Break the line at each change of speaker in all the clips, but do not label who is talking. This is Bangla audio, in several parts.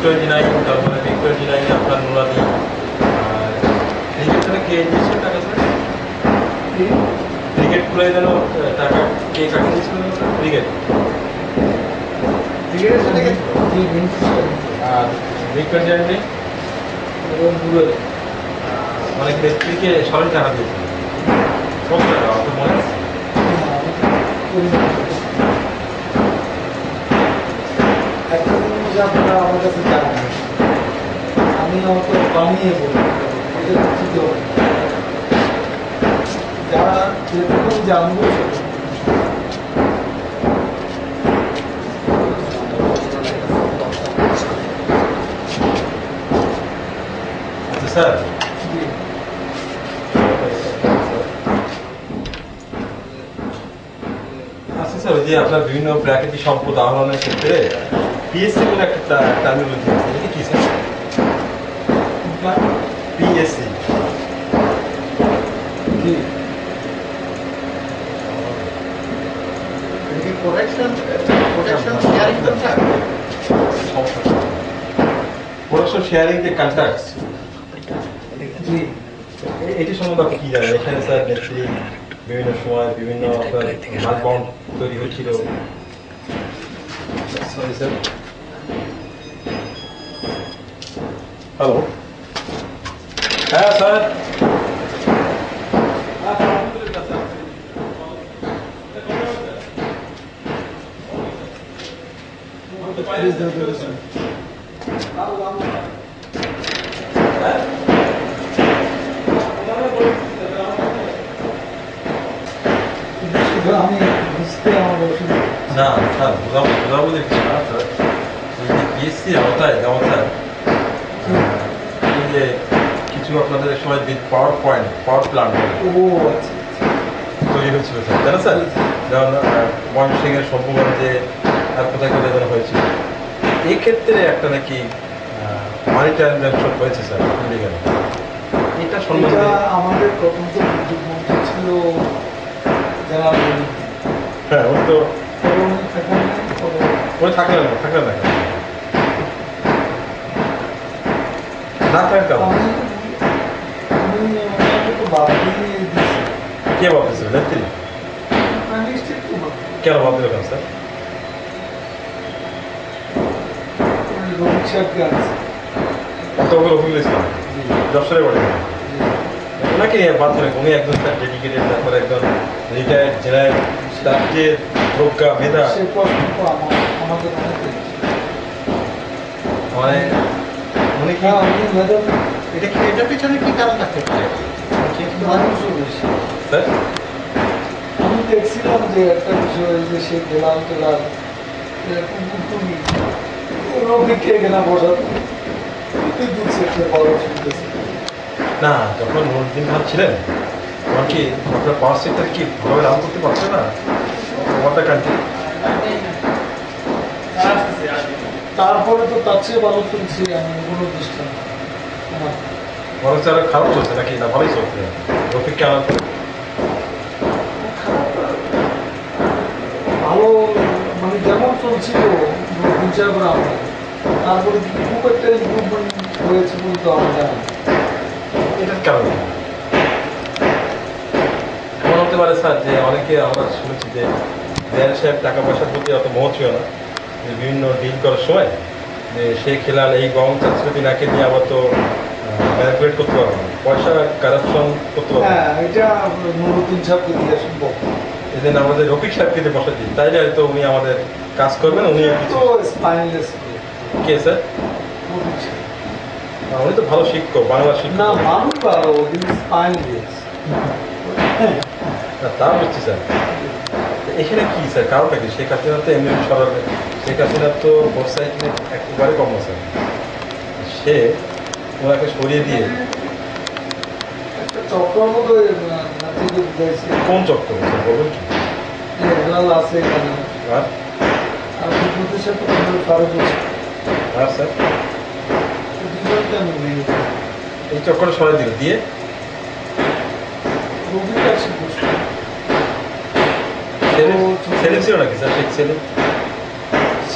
ভিক্টোরিয়া, তারপরে ভিক্টোরিয়া আপনার নুরানি, আর ক্রিকেট কে দিয়েছিল টাকা স্যার? ক্রিকেট খুলে যেন টাকা কে কাকে দিয়েছিল? ক্রিকেট আর ভিক্টোরিয়া নেই অনেক ব্যক্তিকে সরল টাকা দিয়েছিল। কত টাকা আপনার মনে আছে?
একটা জিনিস আপনারা আমার কাছে জানেন, আমি অত বানিয়ে বলি যারা যেরকম জানবো
আচ্ছা স্যার, আচ্ছা স্যার, ওই যে আপনার বিভিন্ন প্রাকৃতিক সম্পদ আহরণের ক্ষেত্রে পিএসসি বলে একটা টার্মিনোলজি আছে, এটা কি sir? PSC
production sharing contract,
production sharing যে কন্ট্রাক্ট, এটি সম্বন্ধে আপনি কি জানেন? এখানে স্যার নেত্রী বিভিন্ন সময় বিভিন্ন আপনার মাল বন্ড তৈরি হয়েছিল। সরি স্যার, হ্যালো, হ্যাঁ স্যার,
আমি বুঝতে আমার অসুবিধা।
না স্যার, বোঝাবো দেখছি না স্যার, পিএসসি আওতায় এই যে কিছু আপনাদের সময় পাওয়ার প্ল্যান্ট
ও আচ্ছা
তৈরি হয়েছিল স্যার, জানা স্যার? যেমন ময়মনসিংহের শম্ভুগঞ্জে আর কোথায় কোথায় যেন হয়েছিল। এই ক্ষেত্রে একটা নাকি মানি ট্রানজাকশন হয়েছে স্যার ইলিগাল। এটা সম্বন্ধে
আমাদের প্রথম তো বিদ্যুৎ মন্ত্রী ছিল যারা
হ্যাঁ, ওই তো ওই থাকলেন না থাকেন কেমন? কে ভাবতেছিল নেত্রী? কেন ভাবতে কেন স্যার? অতগুলো রফিকুল ইসলাম যশোরে বাড়ি, ওনাকে বাদ করে উনি একজন স্যার ডেডিকেটেড, তারপরে একজন রিটায়ার্ড জেনারেল, তার যে প্রজ্ঞা মেধা মানে উনি কি
এটা কি এটার পিছনে কি কারণ থাকতে পারে?
স্যার
আমি দেখছিলাম যে একটা বিষয় যে সে গেলাম টেলাম রোগীকে গেলাম বসার
না, যখন নুরুদ্দিন খান ছিলেন তখন কি আপনার পাওয়ার সেক্টর কি ভালোভাবে রান করতে পারছে না ওয়াটার কান্ট্রি?
তারপরে তো তার চেয়ে ভালো চলছে, আমি কোনো দৃষ্টান্ত
বরং আরো খারাপ চলছে নাকি না ভালোই চলছে? রফিককে আনার পরে
ভালো মানে যেমন চলছিল বিচার করা আমরা, তারপরে খুব একটা ইম্প্রুভমেন্ট হয়েছে বলতে আমরা জানি।
এটার কারণে এমন হতে পারে স্যার যে অনেকে আমরা শুনেছি যে দেয়াল সাহেব টাকা পয়সার প্রতি অত মোহ ছিল না, যে বিভিন্ন ডিল করার সময় যে সে খেলাল এই গং চাচ্ছিল নাকে দিয়ে আবার তো ম্যানিপুলেট করতে পারবো না, পয়সা কারাপশন করতে পারবো।
হ্যাঁ, এটা নুরুদ্দিন সাহেবকে দিয়ে সম্ভব।
এই জন্য আমাদের রফিক সাহেবকে দিয়ে বসা দিই, তাইলে হয়তো উনি আমাদের কাজ করবেন। উনি
তো স্পাইনলেস
কে স্যার? উনি তো ভালো শিক্ষক, বাংলা শিক্ষক।
না, মানুষ ভালো, কিন্তু স্পাইনলেস।
তা বুঝছি স্যার। এখানে কি স্যার কারণটা কি? শেখ হাসিনা তো এমনি সরকার, শেখ হাসিনার তো ভোট সাইকেলে একেবারে কম আছে, সে ওনাকে সরিয়ে দিয়ে
একটা চক্র মতো
কোন চক্র বলবেন কি?
হেলাল আছে এখানে, আর বিদ্যুতের সাথে ফারুক
হ্যাঁ স্যার,
আমি নেই
এই চক্করে সরাই দিল দিয়ে
রবিটা
ছেলে ছিল নাকি স্যার? শেখ ছেলে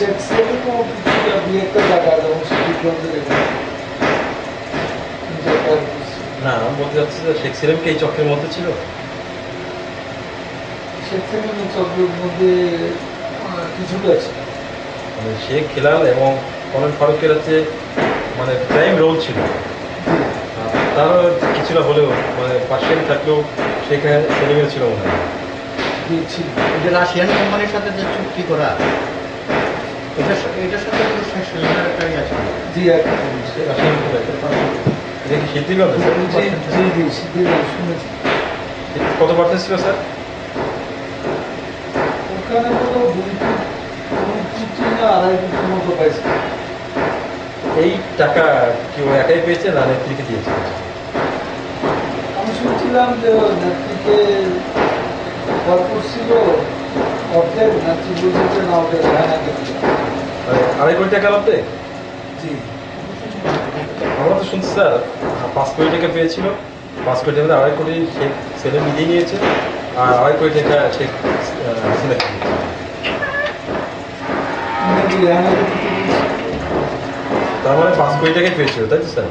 শেখ সেলিমও কিছুটা দুই একটা জায়গা যেমন শিল্পীগঞ্জের এখানে
না আমি বলতে চাচ্ছি যে শেখ সেলিম কি এই চক্রের মধ্যে ছিল?
শেখ সেলিমের চক্রের মধ্যে কিছুটা আছে।
মানে শেখ হেলাল এবং কমল ফারুকের হচ্ছে মানে প্রাইম রোল ছিল। তারও কিছুটা হলেও মানে পার্সিয়ালি থাকলেও সেখানে সেলিমের ছিল মনে হয়।
ছিল
এই যে রাশিয়ান কোম্পানির সাথে যে চুক্তি করা, এটার সাথে কিন্তু শেখ সেলিমের একটা ইয়ে আছে।
জি একটা জিনিস।
এটা কি সিদ্ধিগঞ্জ?
জি জি সিদ্ধিগঞ্জ শুনেছি।
কত পার্সেন্ট ছিল স্যার?
ওখানে কোনো 2 কোটি না 2.5 কোটির মতো পাইছে।
এই টাকা কি ও একাই পেয়েছে না নেত্রীকে দিয়েছে?
আমি শুনছিলাম যে ওর নেত্রীকে ভরপুর ছিল অর্ধেক, নেত্রী বলছে যে না ওদের রায়নাকে দিল।
মানে 2.5 কোটি টাকা লাগবে?
জি
আমরা তো শুনছি স্যার 5 কোটি টাকা পেয়েছিল, 5 কোটি টাকা 2.5 কোটি শেখ সেলিম নিজেই নিয়েছে আর 2.5 কোটি টাকা শেখ হাসিনাকে দিয়েছে।
নাকি রায়নাকে দিতে বলছে।
তার মানে 5 কোটি টাকাই পেয়েছিল, তাই তো স্যার?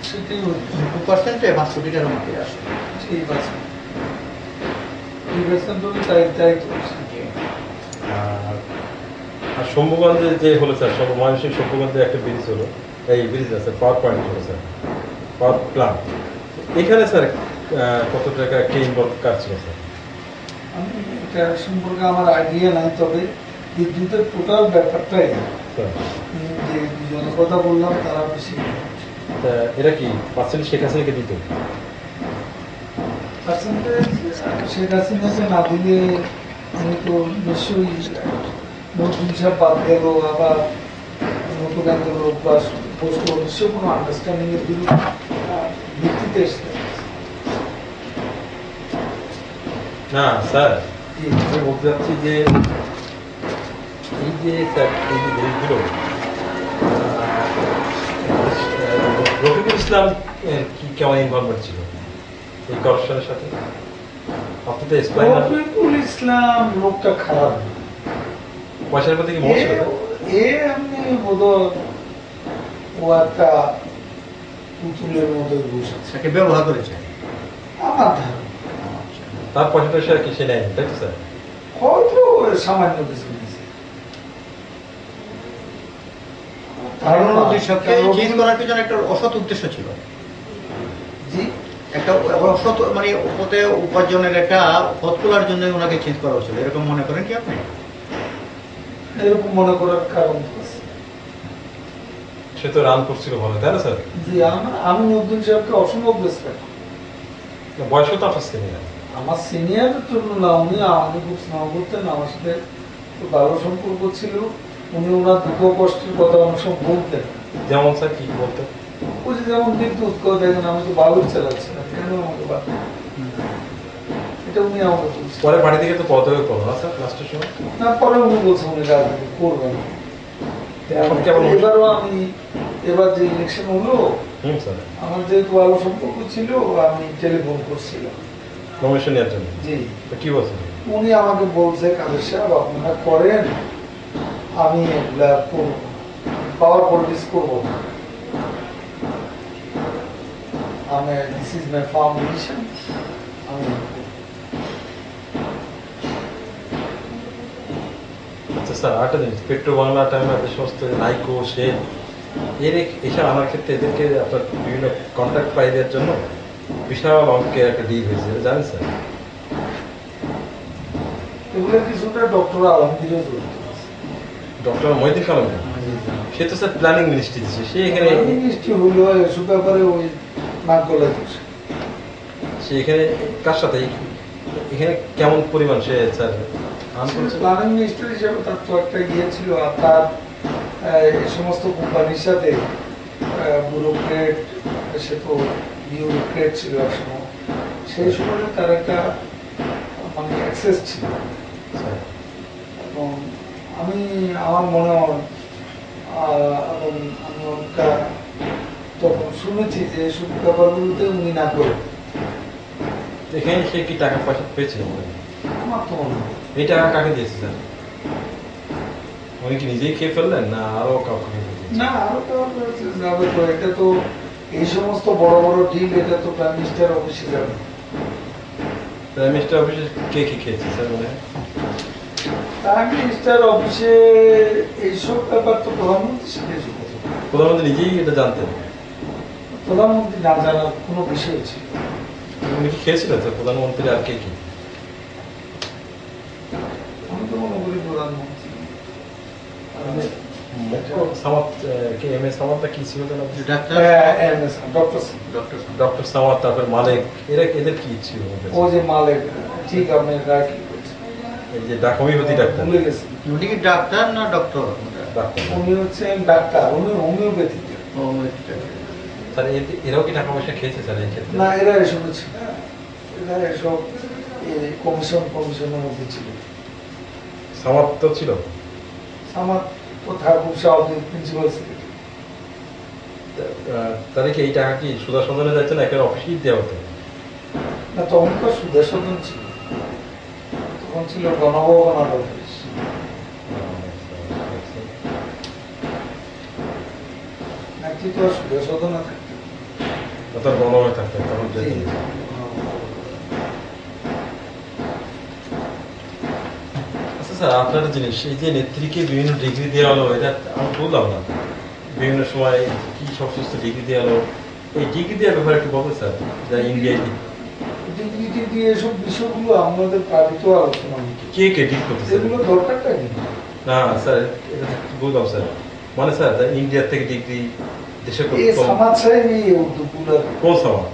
সেটাই হচ্ছে।
2% 5 কোটি টাকার মতো আসে।
ঠিক আছে। নির্বাচন তো তাই তাই করছে।
আর শম্ভুগঞ্জে যে হলো স্যার, ময়মনসিংহ শম্ভুগঞ্জে একটা ব্রিজ হলো, এই ব্রিজ আছে পাওয়ার পয়েন্ট হলো স্যার, পাওয়ার প্লান্ট। এখানে স্যার কত টাকা কে ইনভলভ কাজ ছিল স্যার?
আমি এটা সম্পর্কে আমার আইডিয়া নাই, তবে বিদ্যুতের টোটাল ব্যাপারটাই
স্যার
যে দুজনের কথা বললাম তারা বেশি
তা এরা কি পার্সেন্ট শেখ হাসিনাকে দিত?
পার্সেন্টেজ শেখ হাসিনাকে না দিলে আমি তো নিশ্চয়ই নতুন হিসাব বাদ গেল, আবার নতুন একজন লোক বা বসলো, নিশ্চয়ই কোনো আন্ডারস্ট্যান্ডিং এর ভিত্তিতে এসছে।
না স্যার,
জি।
আমি বলতে চাচ্ছি যে এই যে স্যার এই যে দেশগুলো রফিকুল ইসলাম কি কেমন ইনভলভমেন্ট ছিল এই করপশনের সাথে? আপনি তো এক্সপ্লেইন
রফিকুল ইসলাম লোকটা খারাপ না।
পয়সার প্রতি কি মোহ ছিল স্যার?
এমনি বোধহয় ও একটা পুতুলের মতো বসে আছে।
তাকে ব্যবহার করেছে।
আমার ধারণা
তার পয়সা টয়সা কি সে নেয়নি, তাই তো স্যার?
হয়তো সামান্য কিছু নিয়েছে।
হারুন উদ্দেশ্যকে চেঞ্জ করার পিছনে একটা অসৎ উদ্দেশ্য ছিল।
জি
একটা অসৎ মানে ওতে উপার্জনের একটা পথ তোলার জন্য ওনাকে চেঞ্জ করা হয়েছিল, এরকম মনে করেন কি আপনি?
এরকম মনে করার কারণ তো আছে।
সে তো রান করছিল ভালো, তাই না স্যার?
জি আমি নতুন সাহেবকে অসম্ভব রেসপেক্ট।
বয়সও তো আপনার সিনিয়র।
আমার সিনিয়রের জন্য না, উনি আমাকে খুব স্নেহ করতেন, আমার সাথে খুব ভালো সম্পর্ক ছিল। উনি ওনার দুঃখ কষ্টের কথা অনেক সময় বলতেন।
যেমন স্যার কি বলতে?
ওই যে যেমন বিদ্যুৎ করে দেখেন আমি তো বালুর চালাচ্ছি না, কেন আমাকে বাদ? এটা উনি আমাকে বলছেন।
পরে বাড়ি থেকে তো পদত্যাগ করলো না স্যার লাস্টের সময়?
না পরে উনি বলছেন উনি রাজনীতি করবেন।
এখন কেমন হচ্ছে?
এবারও আমি এবার যে ইলেকশন হলো
স্যার
আমার যেহেতু ভালো সম্পর্ক ছিল, আমি টেলিফোন করছিলাম।
নমিনেশন নেওয়ার জন্য?
জি
তো কি বলছেন?
উনি আমাকে বলছে কাদের সাহেব আপনারা করেন, আমি এগুলা করবো, পাওয়ার পলিটিক্স করবো না। আমি this is my farm decision. আমি
আচ্ছা স্যার, আরেকটা জিনিস, পেট্রো বাংলা টাইমে যে সমস্ত নাইকো শেল এসব আনার ক্ষেত্রে এদেরকে আপনার বিভিন্ন কন্ট্রাক্ট পাই দেওয়ার জন্য বিশাল অঙ্কের একটা ডিল হয়েছে, এটা জানেন স্যার?
এগুলো কিছুটা ডক্টর আলমগীরও জড়িত আছে।
ডক্টর মহিউদ্দিন খান, সে তো স্যার প্ল্যানিং মিনিস্ট্রি দিচ্ছে, সে এখানে
মিষ্টি হইলো এসব ব্যাপারে ওই নাক গলায় দোষ।
সে এখানে কার সাথে এখানে কেমন পরিমাণ সে স্যার আর্ন করছে?
প্ল্যানিং মিনিস্টার হিসেবে তার তো একটা ইয়ে ছিল, আর তার এই সমস্ত কোম্পানির সাথে ব্যুরোক্রেট, সে তো বিউরোক্রেট ছিল একসময়, সেই সময় তার একটা মানে অ্যাক্সেস ছিল।
স্যার,
এবং আমার মনে হয় এবং আমি ওটা তখন শুনেছি যে এইসব ব্যাপারগুলোতে উনি না করে।
এখানে সে কি টাকা পয়সা পেয়েছিল মনে হয়?
আমার তো মনে হয়
এই টাকা কাকে দিয়েছে স্যার? উনি কি নিজেই খেয়ে ফেললেন না আরো কাউকে খেয়ে ফেললেন?
না আরো কারো কাছে যাবে তো, এটা তো এই সমস্ত বড় বড় ডিল, এটা তো প্রাইম মিনিস্টার অফিসে যাবে।
প্রাইম মিনিস্টার অফিসে কে কি খেয়েছে স্যার মনে হয়?
প্রাইম মিনিস্টার অফিসে এইসব ব্যাপার তো প্রধানমন্ত্রী শিখেছে।
প্রধানমন্ত্রী নিজেই এটা জানতেন?
প্রধানমন্ত্রী না জানার কোনো বিষয় ছিল?
উনি কি খেয়েছিলেন স্যার প্রধানমন্ত্রী আর কে কি?
আমি তো মনে করি প্রধানমন্ত্রী
সামাদ কে এম এস সামাদটা কি ছিল যেন?
Doctor
doctor
doctor
doctor Samad, তারপর মালিক, এদের কি ছিল?
ও যে মালিক, ঠিক আপনি রাইট বলেছেন।
এই যে হোমিওপ্যাথি ডাক্তার,
ভুলে গেছি।
উনি কি ডাক্তার না ডক্টর?
ডাক্তার
উনি হচ্ছেন ডাক্তার, উনি হোমিওপ্যাথি।
স্যার এরাও কি টাকা পয়সা খেয়েছে স্যার এই ক্ষেত্রে?
না এরা এসব ছিল না, এরা এসব কমিশনের মধ্যে ছিল।
সামাদ তো ছিল।
আমার কোথায় খুব স্বাভাবিক প্রিন্সিপাল সেক্রেটারি।
তাহলে কি এই টাকা কি সুদা সদনে যাচ্ছে না একের অফিসেই দেওয়া হতো?
না তখন তো সুদর্শন ছিল, তখন ছিল গণভবন অফিস। নাকি তো সুদর্শন না থাকতো।
তার গণভাবে থাকতেন তখন যে।
জি।
আচ্ছা স্যার, আপনার একটা জিনিস, এই যে নেত্রীকে বিভিন্ন ডিগ্রি দেওয়া হলো, এটা আমি বললাম না বিভিন্ন সময় কি সমস্ত ডিগ্রি দেওয়া হলো, এই ডিগ্রি দেওয়ার ব্যাপারে একটু বলবেন স্যার, যা ইন্ডিয়ায়
ডিগ্রি দিয়ে এসব বিষয়গুলো আমাদের পালিত আলোচনা হতো।
কে কে ডিগ্রি করতেছে?
এগুলো দরকারটা কি?
না স্যার, এটা বললাম স্যার, মানে স্যার ইন্ডিয়া থেকে ডিগ্রি দেশে
এই সমাজ সাহেব এই উদ্যোগগুলো,
কোন সামাদ?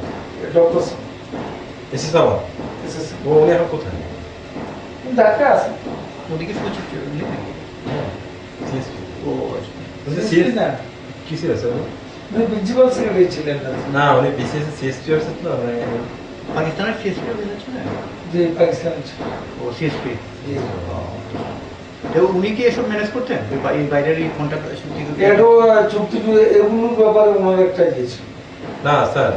Doctor
AC Samad? ও উনি এখন কোথায়?
ঢাকা আছে।
ওদিকে সচিব নেই নাকি?
CSP
ও আচ্ছা।
না,
কি ছিল স্যার?
উনি প্রিন্সিপাল সেক্রেটারি ছিলেন না।
না উনি বিসিএস সিএসপি আছে তো,
পাকিস্তানের সিএসপি হয়েছে না?
যে পাকিস্তান ছিল।
ও সিএসপি।
জি।
তো উনি কি এসব ম্যানেজ করতেন এই বাইরের এই কন্ট্রাক্ট?
এটাও চুক্তি এগুলোর ব্যাপারে ওনার একটা গিয়েছিল।
না স্যার,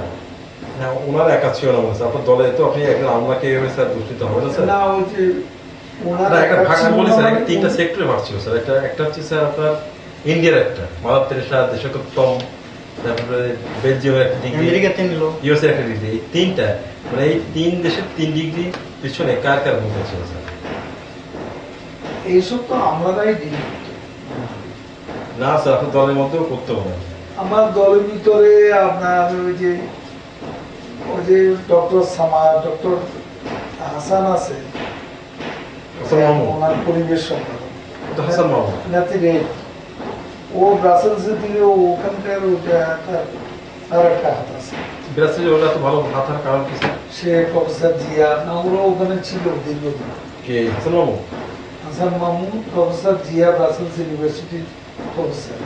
না ওনার একা ছিল না মনে হয়। আপনার দলে তো আপনি একজন আমলাকে এভাবে স্যার দুষ্টিতে হবে না স্যার।
না ওই যে ওনার
না, একটা ভাগ
ছিল
বলি
না
স্যার,
মানে
তিনটা সেক্টরে ভাগ ছিল স্যার। একটা হচ্ছে স্যার আপনার ইন্ডিয়ার একটা, মাদার তেরেসা দেশকোত্তম, তারপরে বেলজিয়ামের একটা ডিগ্রি,
আমেরিকাতে নিল।
ইউএসএ একটা ডিগ্রি, এই তিনটা, মানে এই তিন দেশের 3 ডিগ্রি পিছনে কার কার ভূমিকা ছিল স্যার?
এইসব তো আমরাই ডিল করতো।
না স্যার, আপনার দলের মধ্যেও করতে হবে।
আমার দলের ভিতরে আপনার ওই যে ডক্টর ডক্টর হাসান আছে,
হাসান মাহমুদ,
ওনার পরিবেশ সম্পাদক
ওটা হাসান মাহমুদ।
নাতি রে, ও ব্রাসেলসে দিলে ওখানকার ওটা তার একটা হাত আছে।
ব্রাজিলে ওটা তো ভালো মাথার কারণ কি স্যার?
সে প্রফেসর জিয়া না, ওরা ওখানে ছিল দীর্ঘদিন।
কে হাসান মাহমুদ?
হাসান মাহমুদ প্রফেসর জিয়া ব্রাসেলস ইউনিভার্সিটির প্রফেসর,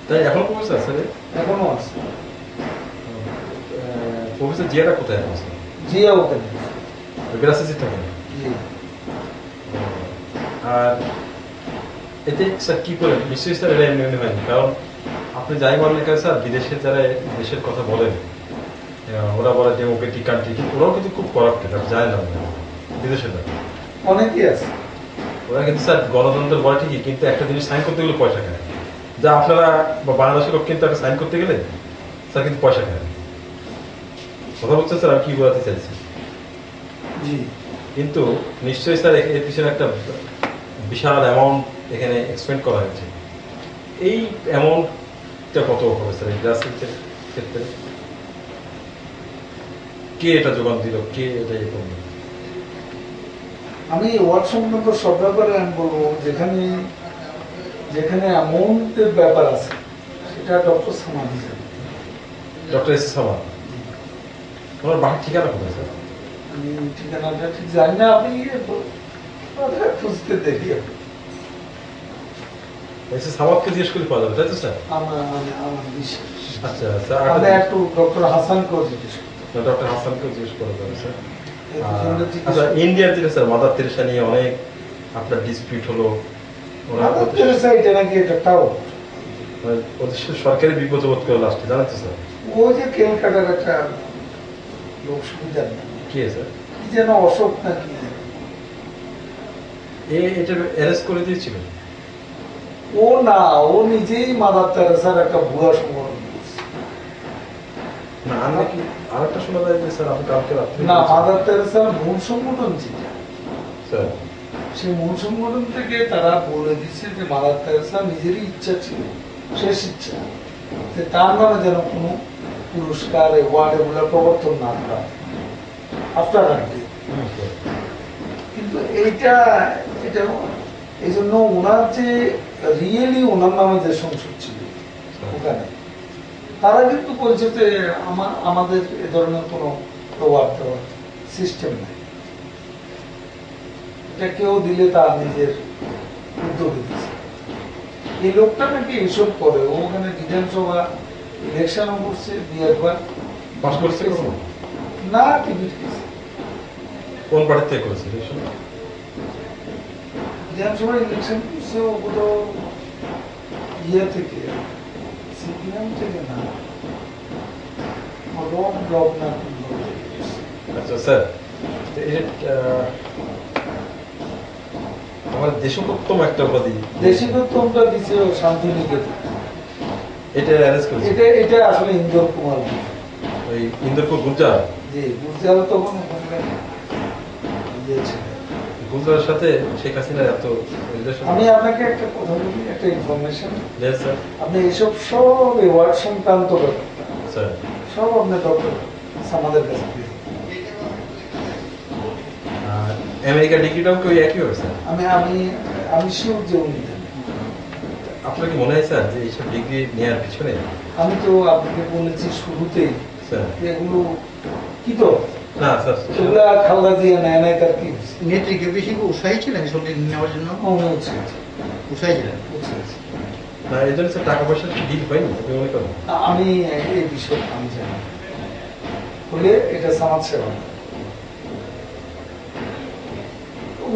তাই এখন প্রফেসর স্যার?
এখনো আছে।
প্রফেসর জিয়াটা কোথায় এখন স্যার?
জিয়া ওখানে।
ব্রাজিলে থাকেন?
জি।
আর এতে স্যার কি করে নিশ্চয়ই স্যার এটা এমনি এমনি হয়নি, কারণ আপনি যাই বলেন কেন স্যার, বিদেশের যারা দেশের কথা বলেন, ওরা বলে ডেমোক্রেটিক কান্ট্রি, কিন্তু ওরাও কিন্তু খুব করাপ্টেড, আপনি জানেন না বিদেশের না।
অনেকেই আছে।
ওরা কিন্তু স্যার গণতন্ত্র বলে ঠিকই, কিন্তু একটা জিনিস সাইন করতে গেলে পয়সা খায়, যা আপনারা বা বাংলাদেশের লোক কিন্তু একটা সাইন করতে গেলে স্যার কিন্তু পয়সা খায়। কথা বলছেন স্যার, আমি কি বোঝাতে চাইছি?
জি।
কিন্তু নিশ্চয়ই স্যার এর পিছনে একটা বিশাল অ্যামাউন্ট এখানে এক্সপেন্ড করা হয়েছে। এই অ্যামাউন্টটা কত হবে স্যার এই গ্রাসরুটের ক্ষেত্রে? কে এটা যোগান দিল, কে এটা ইয়ে করলো?
আমি ওয়ার্ড সংক্রান্ত সব ব্যাপারে আমি বলবো, যেখানে যেখানে অ্যামাউন্টের ব্যাপার আছে সেটা ডক্টর সামাদি জানে।
ডক্টর এস সামাদ, ওনার বাড়ির ঠিকানা কোথায় স্যার?
আমি ঠিকানাটা ঠিক জানি না, আপনি খুঁজতে দেখি।
এস সামাদকে জিজ্ঞেস করে পাওয়া যাবে, তাই তো স্যার?
আমার বিশ্বাস।
আচ্ছা স্যার,
আমি একটু ডক্টর হাসানকেও জিজ্ঞেস করতে।
ডক্টর হাসানকে জিজ্ঞেস করা যাবে স্যার।
এই দুজনের জিজ্ঞেস
আচ্ছা,
করতে।
ইন্ডিয়ার যেটা স্যার মাদার তেরেসা নিয়ে অনেক আপনার ডিসপিউট হলো,
মাদার তেরেসা এটা নাকি এটা টাও,
ওদের সরকারি বিপদ বোধ করে লাস্টে, জানেন তো স্যার?
ও যে কেলকাটার একটা লোক সুবিধার না,
কে স্যার?
কি যেন অশোক না কি যেন।
এটা অ্যারেস্ট করে দিয়েছিল?
ও না, ও নিজেই মাদার তেরেসার একটা ভুয়া সংগঠন করছে।
না আর নাকি আরেকটা শোনা যায় যে স্যার আপনি কালকে রাত্রে
না, মাদার তেরেসার মূল সংগঠন যেটা,
স্যার
সেই মূল সংগঠন থেকে তারা বলে দিচ্ছে যে মাদার তেরেসা নিজেরই ইচ্ছা ছিল, শেষ ইচ্ছা, যে তার নামে যেন কোনো পুরস্কার অ্যাওয়ার্ড এগুলো প্রবর্তন না করা আফটার রাখবে।
স্যার
কিন্তু এটা এটা এই জন্য ওনার যে রিয়েলি ওনার নামে যে সংসদ ছিল ওখানে, তারা কিন্তু বলছে যে আমাদের এ ধরনের কোনো প্রভাব দেওয়ার সিস্টেম নেই, এটা কেউ দিলে তার নিজের উদ্যোগে দিচ্ছে। এই লোকটা নাকি এইসব করে, ও ওখানে বিধানসভা ইলেকশনও করছে, দুই-একবার
পাস করছে কখনো?
না, টিকিট পেয়েছে।
কোন পার্টি থেকে করেছে election?
বিধানসভা ইলেকশন করছে ও কোথাও ইয়ে থেকে, সিপিএম থেকে না, রক ব্লক না কোন ব্লক থেকে করছে।
আচ্ছা স্যার, তো এই যে আমার দেশপ্রথম একটা উপাধি
দেশিকোত্তমটা দিছে ও শান্তিনিকেতন।
এটা অ্যারেঞ্জ করেছে
এটা আসলে ইন্দোর কুমার গুহ।
ওই ইন্দরপুর গুলজার।
জি, গুজরাল তখন ওখানে ইয়ে ছিল।
গুলজারের সাথে শেখ হাসিনার এত রিলেশন।
আমি আপনাকে একটা কথা বলি, একটা ইনফরমেশন।
স্যার
আপনি এইসব সব অ্যাওয়ার্ড সংক্রান্ত ব্যাপারটা
স্যার
সব আপনি ডক্টর আমাদের কাছে দিয়ে দিন।
আর আমেরিকা ডিগ্রিটাও কি ওই একই হবে স্যার?
আমি আমি আমি শিওর যে উনি দেন।
আপনার কি মনে হয় স্যার যে এইসব ডিগ্রি নেওয়ার পিছনে?
আমি তো আপনাকে বলেছি শুরুতেই
স্যার
যে এগুলো কি তো
না স্যার
এগুলা খালদা দিয়ে নেয় নাই, তার কি হয়েছে?
নেত্রীকে বেশি কি উৎসাহী ছিলেন এসব দিক নেওয়ার জন্য?
মনে হচ্ছে
উৎসাহী ছিলেন।
না এই জন্য স্যার টাকা পয়সার কি ডিল হয়নি আপনি মনে করেন?
আমি এই বিষয়ে আমি জানি না। হলে এটা সমাজ সেবা না।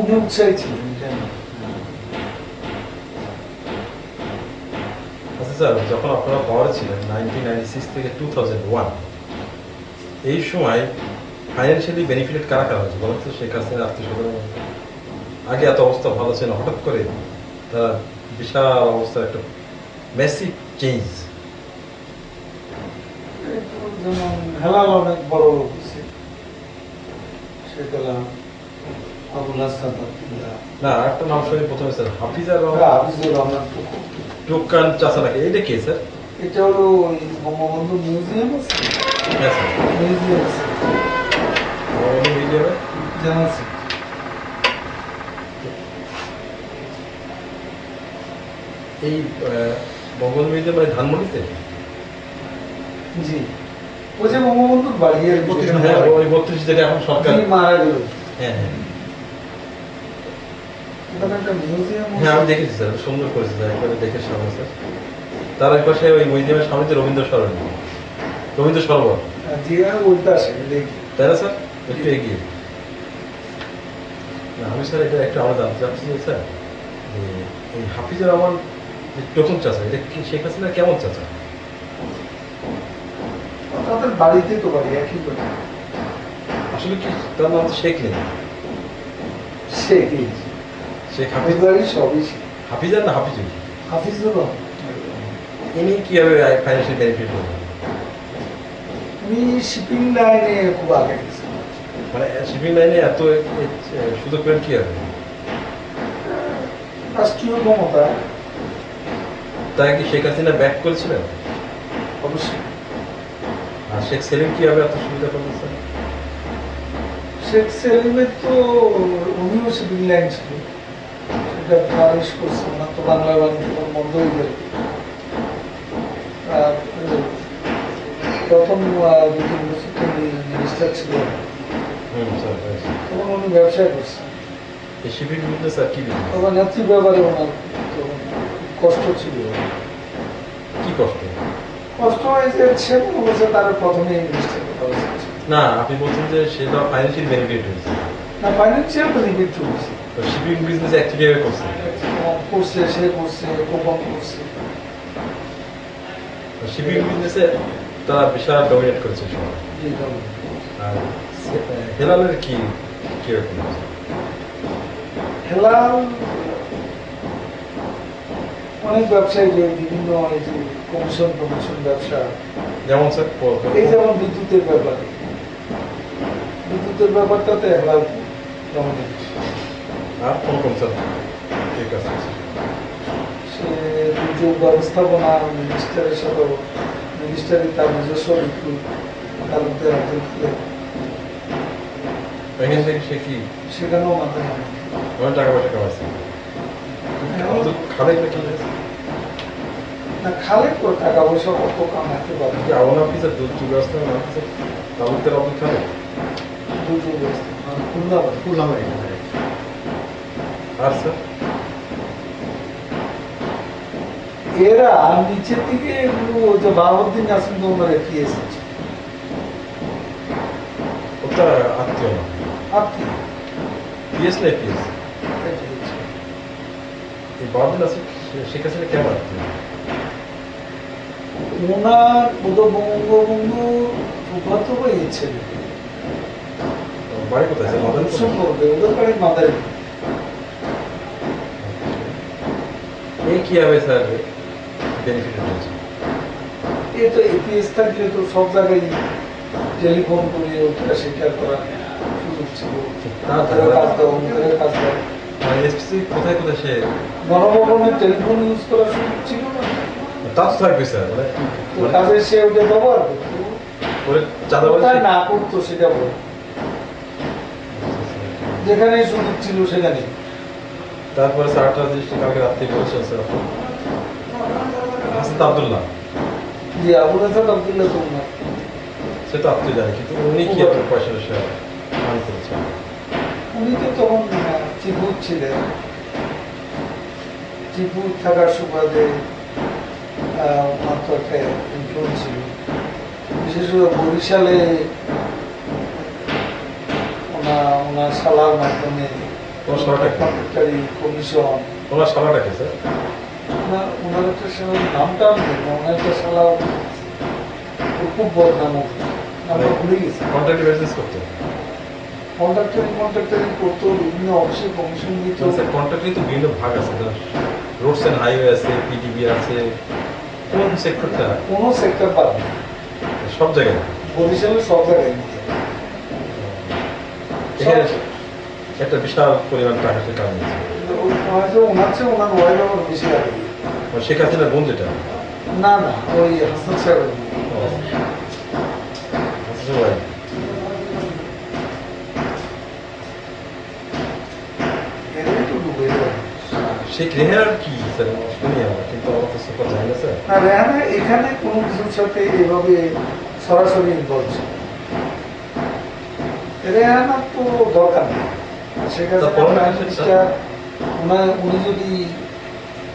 উনি উৎসাহী ছিলেন, এটা আমি।
আচ্ছা স্যার, যখন আপনারা পাওয়ারে ছিলেন 1996 থেকে 2001, এই সময় ফাইন্যান্সিয়ালি বেনিফিটেড কারা কারা হয়েছে বলেন তো? শেখ হাসিনা আত্মীয় স্বজনের মধ্যে আগে এত অবস্থা ভালো ছিল, হঠাৎ করে তারা বিশাল অবস্থার একটা মেসিভ চেঞ্জ।
যেমন হেলাল অনেক বড় লোক হয়েছে, শেখ হেলাল, আবুল হাসান আব্দুল্লাহ,
না আরেকটা নাম শুনি প্রথমে স্যার, হাফিজার রহমান
হাফিজুর রহমান টুকু।
টুকান চাচা নাকি, এটা কে স্যার?
এটা হলো ওই বঙ্গবন্ধু মিউজিয়াম আছে,
হ্যাঁ স্যার,
মিউজিয়াম আছে,
মিডিয়ামে
জানা আছে।
এই বঙ্গবন্ধু মিউজিয়াম মানে ধানমন্ডিতে?
জি, ওই যে বঙ্গবন্ধুর বাড়ি আর কি,
হ্যাঁ ওই 32 যেটা এখন সরকার।
যিনি মারা গেল,
হ্যাঁ হ্যাঁ
ওখানে একটা মিউজিয়াম
হ্যাঁ আমি দেখেছি স্যার, সুন্দর করেছে স্যার, একবারে দেখে সামনে স্যার। তার এক পাশে ওই মিউজিয়ামের সামনে যে রবীন্দ্র সরণি, রবীন্দ্র সরোবর,
জিয়া ওইটা আসে দেখি।
তাই না স্যার? একটু এগিয়ে। না আমি স্যার এটা একটু আমরা জানতে চাচ্ছি যে স্যার, যে এই হাফিজুর রহমান যে প্রথম চাচা, এটা কি শেখ হাসিনা কেমন চাচা?
তাদের বাড়িতে তো বাড়ি, একই বাড়ি।
আসলে কি তার নাম তো শেখ নেই,
শেখ
শেখ
হাফিজ
হাফিজ,
বাড়ি সবই শেখ।
হাফিজার না হাফিজুর?
হাফিজুর রহমান
ইনি কিভাবে ফাইন্যান্সিয়াল বেনিফিট করবেন?
উনি শিপিং লাইনে খুব আগে গেছেন।
মানে শিপিং লাইনে এত সুযোগ পেলেন কি হবে?
রাষ্ট্রীয় ক্ষমতা
তাই কি শেখ হাসিনা ব্যাক করেছিলেন?
অবশ্যই।
আর শেখ সেলিম কিভাবে এত সুবিধা করবেন স্যার?
শেখ সেলিমের তো উনিও শিপিং লাইন ছিল, সেটা পালিশ করছে, ওনার তো বাংলা বাণিজ্য বন্ধ হয়ে গেল। আর প্রথম 2-3 বছর মিনিস্টার ছিল,
স্যার
তখন উনি ব্যবসায় করছেন।
এই শিপিং বিজনেস স্যার কি business?
তখন নেত্রীর ব্যাপারে ওনার তখন কষ্ট ছিল।
কি কষ্ট?
কষ্ট হয়েছে, সে মনে করছে তার প্রথমে মিনিস্টার কথা হয়েছে
না আপনি বলছেন যে সেটা ফাইন্যান্সিয়াল বেনিফিট হয়েছে,
না, ফাইন্যান্সিয়াল বেনিফিট হয়েছে।
তো শিপিং বিজনেস অ্যাক্টিভ কিভাবে করছে?
করছে, সে করছে, কোম্পানি করছে।
শিপিং বিজনেসে তারা বিশাল ডমিনেট করেছে সবাই।
জি, ধন্যবাদ।
আর হেলালের কি কিরকম?
হেলাল অনেক ব্যবসায়ী যে বিভিন্ন এই যে কমিশন ব্যবসা,
যেমন স্যার
এই যেমন বিদ্যুতের ব্যাপারে, বিদ্যুতের ব্যাপারটাতে হেলাল ডমিনেট।
আর কোন কোন স্যার ঠিক আছে
সে দুর্যোগ ব্যবস্থাপনা মিনিস্টারের সাথে, মিনিস্টারের তার নিজস্ব বিদ্যুৎ তালুকদার আব্দুল খালেক,
এখান থেকে সে কি
সেখানেও মাথায়
অনেক টাকা পয়সা কামাইছে আব্দুল খালেক কি
না, খালেক ওর টাকা পয়সা কত কামাতে পারে,
আওয়ামী অফিসের দুর্যোগ ব্যবস্থাপনা অফিসের তালুকদার আব্দুল খালেক
দুর্যোগ ব্যবস্থাপনা খুলনাবাড়ি।
ফুলবাড়ি।
আর স্যার
এরা নিচের দিকে এগুলো যে বাহাউদ্দিন নাসিম তোমার কি এসেছে
ওটা আত্মীয় না
আপনি
পিএস না পিএস এই বাহাদুর আছে শেখ হাসিনা কেমন আত্মীয়
ওনার বঙ্গবন্ধু ফুফাতো ভাই ছেলে
বাড়ি কোথায় স্যার মাদারীপুর?
উৎসব করবে ওদের বাড়ি মাদারি।
এই কিভাবে স্যার বেনিফিট হয়েছে
এ তো এপিএস থাকলে তো সব জায়গায় টেলিফোন করে ওটা স্বীকার করা সুযোগ ছিল, তাদের কাজ দাও ওদের কাজ দাও,
স্পেসিফিক কোথায় কোথায় সে
গণভবনের টেলিফোন ইউজ করার সুযোগ ছিল না,
তা তো থাকবে স্যার মানে
তো কাজে সে ওটা ব্যবহার করতো,
ওরে চাঁদাবাজি
কোথায় না করতো সেটা বল, যেখানে সুযোগ ছিল সেখানে।
তারপরে স্যার আটটা দৃষ্টি কালকে রাত্রে বলেছেন স্যার হাসান আব্দুল্লাহ
যে আবুল হাসান আব্দুল্লাহ তো ওনার,
সে তো আত্মীয় জানে কিন্তু উনি কি এত পয়সা টয়সা মান করেছেন
উনি তো তখন চিপুর ছিলেন, চিপুর থাকার সুবাদে ওনার তো একটা ইনফ্লুয়েন্স ছিল, বিশেষ করে বরিশালে ওনার শালার মাধ্যমে
তোমার শালাটা কি?
কন্ট্রাক্টারি কমিশন,
ওনার শালাটাকে স্যার
ওনার একটা শালার নামটা আমি জানি না, ওনার একটা শালা ওর খুব বদনাম, আমরা ভুলে গেছি।
কন্ট্রাক্ট বিজনেস করতে
কন্ট্রাক্টারি করতো, বিভিন্ন অফিসে কমিশন দিত।
স্যার কন্ট্রাক্টে তো বিভিন্ন ভাগ আছে রোডস অ্যান্ড হাইওয়ে আছে পিডিবি আছে কোন সেক্টরটা
কোনো সেক্টর পাবে না,
সব জায়গায়
বরিশালের সব জায়গায় নিতে হবে।
এখানে একটা বিশাল পরিমাণ টাকা সে কামিয়েছে
হয়তো ওনার চেয়ে ওনার ওয়াইফ আবার বেশি আগে।
শেখ হাসিনার বোন যেটা
না না, ওই হাসান সাহেবের মেয়ে।
আচ্ছা ভাই
এরাই তো ডুবে যায়।
শেখ রেহার কি স্যার শুনি আমরা কিন্তু আমার তো সেটা জানি না স্যার
না, রেহানা এখানে কোনো কিছুর সাথে এভাবে সরাসরি ইনভলভ ছিল। রেহানা তো দরকার নেই, সেখানে
তা বড় না, সেটা।
উনি যদি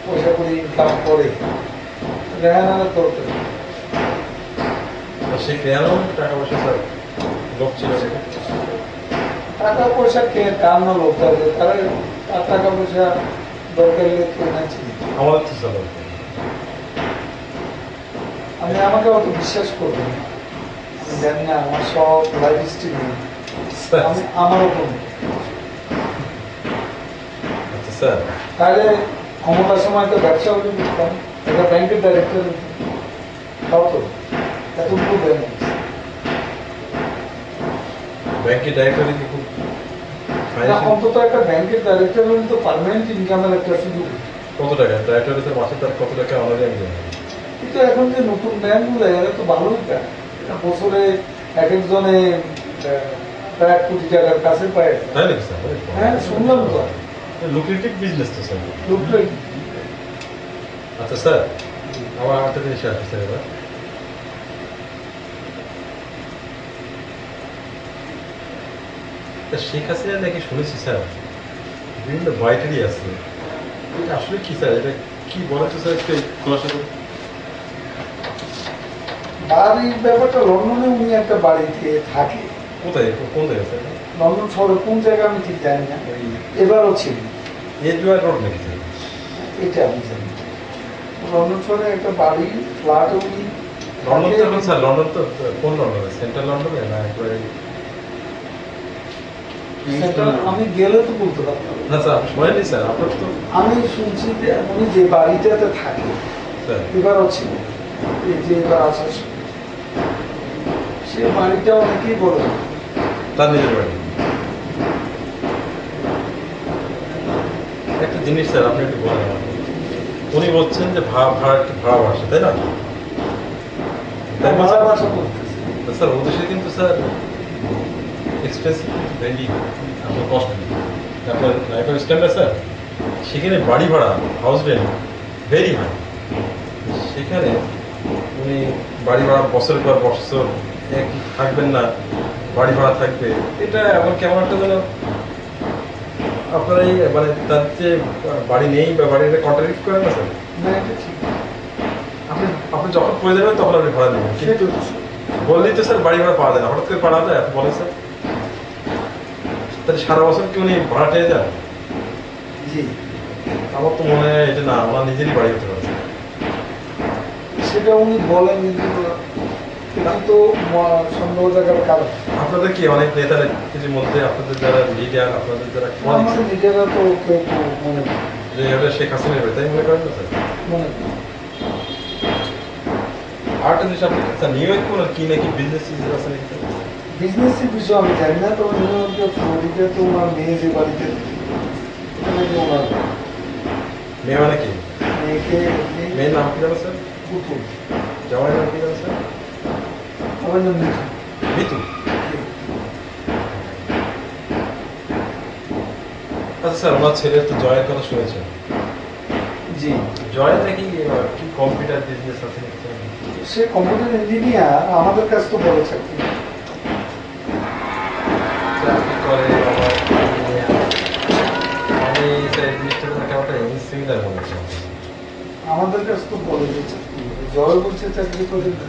পয়সা করে ইনকাম করে, রেহানার দরকার নেই।
শেখ রেহারও টাকা পয়সা স্যার লোক ছিল
টাকা পয়সা কে কার না লোক থাকে, তারা তার টাকা পয়সা দরকার হলে কেউ না চিনি।
আমাদের তো স্যার
আমি আমাকে অত বিশ্বাস করবো না, আমি জানি না আমার সব লাইফ হিস্ট্রি নেই, আমি আমার ওপর নেই।
আচ্ছা স্যার
তাহলে ক্ষমতার সময় তো ব্যবসা হলে করতাম, একটা ব্যাংকের ডাইরেক্টর তাও তো এতটুকু ব্যাংক
ব্যাংকের ডাইরেক্টরি কি খুব ফাইন্যান্সিয়াল
অন্তত একটা ব্যাংকের ডাইরেক্টর হলে তো পার্মানেন্ট ইনকামের একটা সুযোগ।
কত টাকা ডাইরেক্টরি স্যার মাসে তার কত টাকা অনারে আমি জানি
কিন্তু এখন যে নতুন ব্যাংকগুলো এরা তো ভালোই পায়, বছরে এক একজনে প্রায় 1 কোটি টাকার কাছে পায়।
তাই নাকি স্যার
হ্যাঁ, শুনলাম তো।
লুক্রেটিভ বিজনেস তো স্যার
লোকটাই
আচ্ছা স্যার আমার একটা জিনিস আছে স্যার এবার শেখ হাসিনা নাকি শুনেছি স্যার বিভিন্ন ভয়টারি আছে এটা আসলে কি স্যার এটা কি বলে তো স্যার একটু খোলাসা করুন
বাড়ির ব্যাপারটা লন্ডনে উনি একটা বাড়িতে থাকে,
কোথায় কোন জায়গায় স্যার
লন্ডন শহরে কোন জায়গা আমি ঠিক জানি না,
ওই
এবারও ছিল,
এজওয়ার রোড নাকি স্যার
এটা আমি জানি। লন্ডন শহরে একটা বাড়ি ফ্ল্যাট উনি
লন্ডন তো এখন স্যার লন্ডন তো কোন লন্ডনে সেন্ট্রাল লন্ডনে না একবারে
সেটা আমি গেলে তো বলতে পারতাম।
না স্যার আপনি সময় নেই স্যার, আপনার তো
আমি শুনছি যে উনি যে বাড়িটাতে থাকে
স্যার
এবারও ছিল, এই যে এবার আসার সময় সে বাড়িটা অনেকেই বলে না।
তার নিজের বাড়ি। একটা জিনিস স্যার আপনি একটু বলেন আমাকে। উনি বলছেন যে ভাড়া একটু ভাড়া বাসা, তাই না? তাই
ভাড়া
বলছেন?
বাসা করতেছে।
তো স্যার ওদেশে কিন্তু স্যার এক্সপেন্সিভ ভেন্ডি আপনার কস্টলি আপনার লাইফ স্ট্যান্ডার্ড স্যার, সেখানে বাড়ি ভাড়া হাউস রেন্ট ভেরি হাই। সেখানে উনি বাড়ি ভাড়া বছরের পর বছর একই থাকবেন না, বাড়ি ভাড়া থাকবে, এটা এমন কেমন একটা যেন আপনার এই মানে তার যে বাড়ি নেই বা বাড়িটা কন্ট্রাডিক্ট করেন না স্যার।
না, এটা ঠিক।
আপনি আপনি যখন প্রয়োজন হবে তখন আপনি ভাড়া নেবেন, কিন্তু
সেটা তো
বললেই তো স্যার বাড়ি ভাড়া পাওয়া যায় না, হঠাৎ করে পাওয়া যায় এত বলেন স্যার? তাহলে সারা বছর কি উনি ভাড়া পেয়ে যান?
জি,
আমার তো মনে হয় এটা না, ওনার নিজেরই বাড়ি হতে পারে।
সেটা উনি বলেন, কিন্তু এটা তো সন্দেহ জায়গার কারণ।
আপনাদের কি অনেক নেতার কিছুর মধ্যে আপনাদের যারা লিডার, আপনাদের যারা
আমাদের নিজেরা তো কেউ কেউ মনে করে,
যে এটা শেখ হাসিনার তাই মনে করেন না স্যার?
মনে করে।
আরেকটা জিনিস আপনি স্যার নিউ ইয়র্ক কোন কি নাকি বিজনেস আছে নাকি স্যার?
বিজনেসের বিষয় আমি জানি না, তবে নিউ ইয়র্কে ফ্লোরিডা তো ওনার মেয়ে যে বাড়িতে থাকে, ওখানে যে ওনার
মেয়ে মানে কি?
মেয়েকে
মেয়ের নাম কি জানো স্যার?
পুতুল,
জামাইয়ের নাম কি জানো স্যার?
আমার নাম মিঠু।
মিতু। আচ্ছা স্যার, ওনার ছেলের তো জয়ের কথা শুনেছেন।
জি,
জয় নাকি কি কম্পিউটার বিজনেস আছে নাকি স্যার?
সে কম্পিউটার ইঞ্জিনিয়ার, আমাদের কাছে তো বড় চাকরি।
চাকরি করে আবার আমি স্যার এই জিনিসটা কেমন একটা ইনসিমিলার মনে হচ্ছে।
আমাদের কাছে তো বলে যে চাকরি, জয় বলছে চাকরি করে না।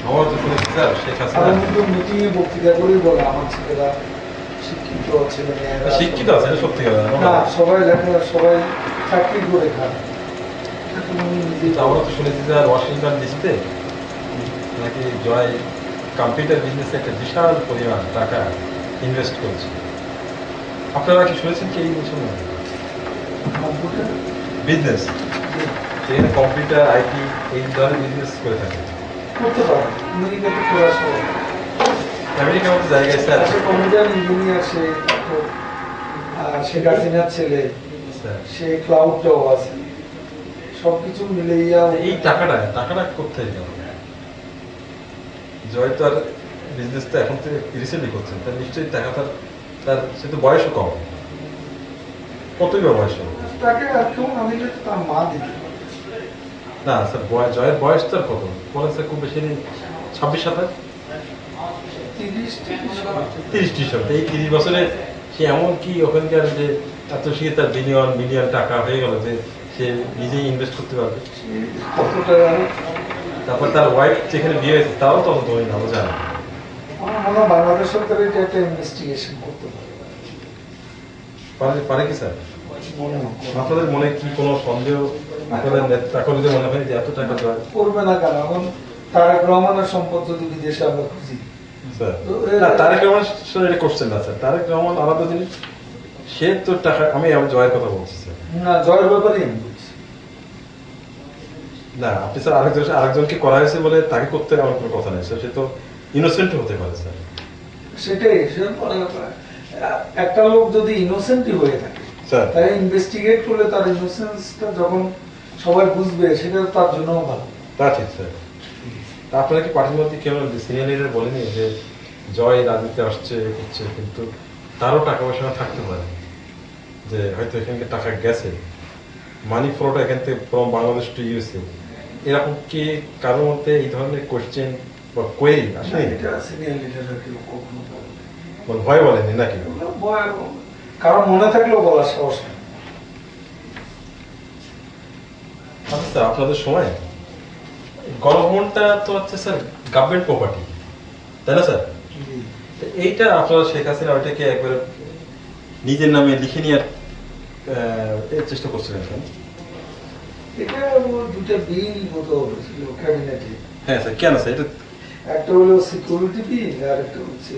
আমার তো শুনেছি স্যার শেখ
আর
হাসিনা
উনি তো মিটিং এ বক্তৃতা করেই বলে আমার ছেলেরা শিক্ষিত, ছেলে মেয়েরা
শিক্ষিত আছে, এটা সত্যি কথা
না, সবাই লেখা, সবাই চাকরি করে খায়। এটা তো উনি নিজেই
কিন্তু আমরা তো শুনেছি স্যার ওয়াশিংটন ডিসিতে নাকি জয় কম্পিউটার বিজনেসে একটা বিশাল পরিমাণ টাকা ইনভেস্ট করেছে। আপনারা কি শুনেছেন কি এই বিষয়ে?
কম্পিউটার
বিজনেস সেখানে কম্পিউটার আইটি এই ধরনের বিজনেস করে থাকে।
করতে পারে, আমেরিকাতে করা সবাই।
আমেরিকার মতো জায়গায় স্যার
সে কম্পিউটার ইঞ্জিনিয়ার, সে তারপর শেখ হাসিনার ছেলে,
স্যার
সে ক্লাউডটাও আছে, সবকিছু মিলাইয়া
এই টাকাটা কোথায় গেল? জয় তো আর বিজনেস তো এখন থেকে রিসেন্টলি করছেন, তার নিশ্চয়ই টাকা তার সে তো বয়সও কম, কতই বা বয়স হবে?
তাকে আর কেউ না দিলে তো তার মা দিতে পারে।
না স্যার জয়ের বয়স তার কত বলেন স্যার? খুব বেশি নেই, 26-27, 30-30 হবে। এই 30 বছরে সে এমন কি ওখানকার যে এত সে তার মিলিয়ন টাকা হয়ে গেল যে সে নিজেই ইনভেস্ট করতে পারবে।
কতটা
তারপর তার ওয়াইফ যেখানে বিয়ে হয়েছে তাও তত ধনী না, বোঝা না।
আমার মনে হয় বাংলাদেশ সরকার এটা একটা ইনভেস্টিগেশন করতে পারে,
পারে কি স্যার?
মনে হয়
আপনাদের মনে কি কোনো সন্দেহ, আপনাদের নেতা যদি মনে হয় যে এত টাকা জয়
করবে না কেন? এখন তারেক রহমানের সম্পদ যদি বিদেশে আমরা খুঁজি,
স্যার? না, তারেক রহমান স্যার এটা করছেন না স্যার। তারেক রহমান আলাদা জিনিস, সে তো টাকা, আমি আমার জয়ের কথা বলছি স্যার।
না, জয়ের ব্যাপারে আমি বলছি।
না আপনি স্যার আরেকজনকে করা হয়েছে বলে তাকে করতে আমার কোনো কথা নেই স্যার, সে তো ইনোসেন্ট হতে পারে স্যার।
সেটাই একটা লোক যদি ইনোসেন্টই হয়ে থাকে,
স্যার
তাই ইনভেস্টিগেট করলে তার ইনোসেন্সটা যখন সবাই বুঝবে, সেটা তার জন্য ভালো।
তা ঠিক স্যার। তা আপনারা কি পার্টির মধ্যে কেউ সিনিয়র লিডার বলেনি যে জয় রাজনীতি আসছে করছে, কিন্তু তারও টাকা পয়সা থাকতে পারে, যে হয়তো এখানকে টাকা গেছে, মানি ফ্লোটা এখান থেকে ফ্রম বাংলাদেশ টু ইউএসএ, এরকম কি কারোর মধ্যে এই ধরনের কোয়েশ্চেন বা কোয়েরি আসেনি?
এটা সিনিয়র লিডাররা কেউ কখনো বলে না।
মানে ভয় বলেনি নাকি?
কারণ মনে থাকলেও বলার সাহস নেই।
আচ্ছা স্যার, আপনাদের সময় গণভবনটা তো হচ্ছে স্যার গভর্নমেন্ট প্রপার্টি, তাই না স্যার? তো এইটা আপনারা শেখ হাসিনা ওইটাকে একবারে নিজের নামে লিখে নেওয়ার চেষ্টা করছিলেন কেন?
এটা দুটা বিল মতো হয়েছিল ক্যাবিনেটে।
হ্যাঁ স্যার, কেন স্যার? এটা
একটা হলো সিকিউরিটি বিল, আর একটা হচ্ছে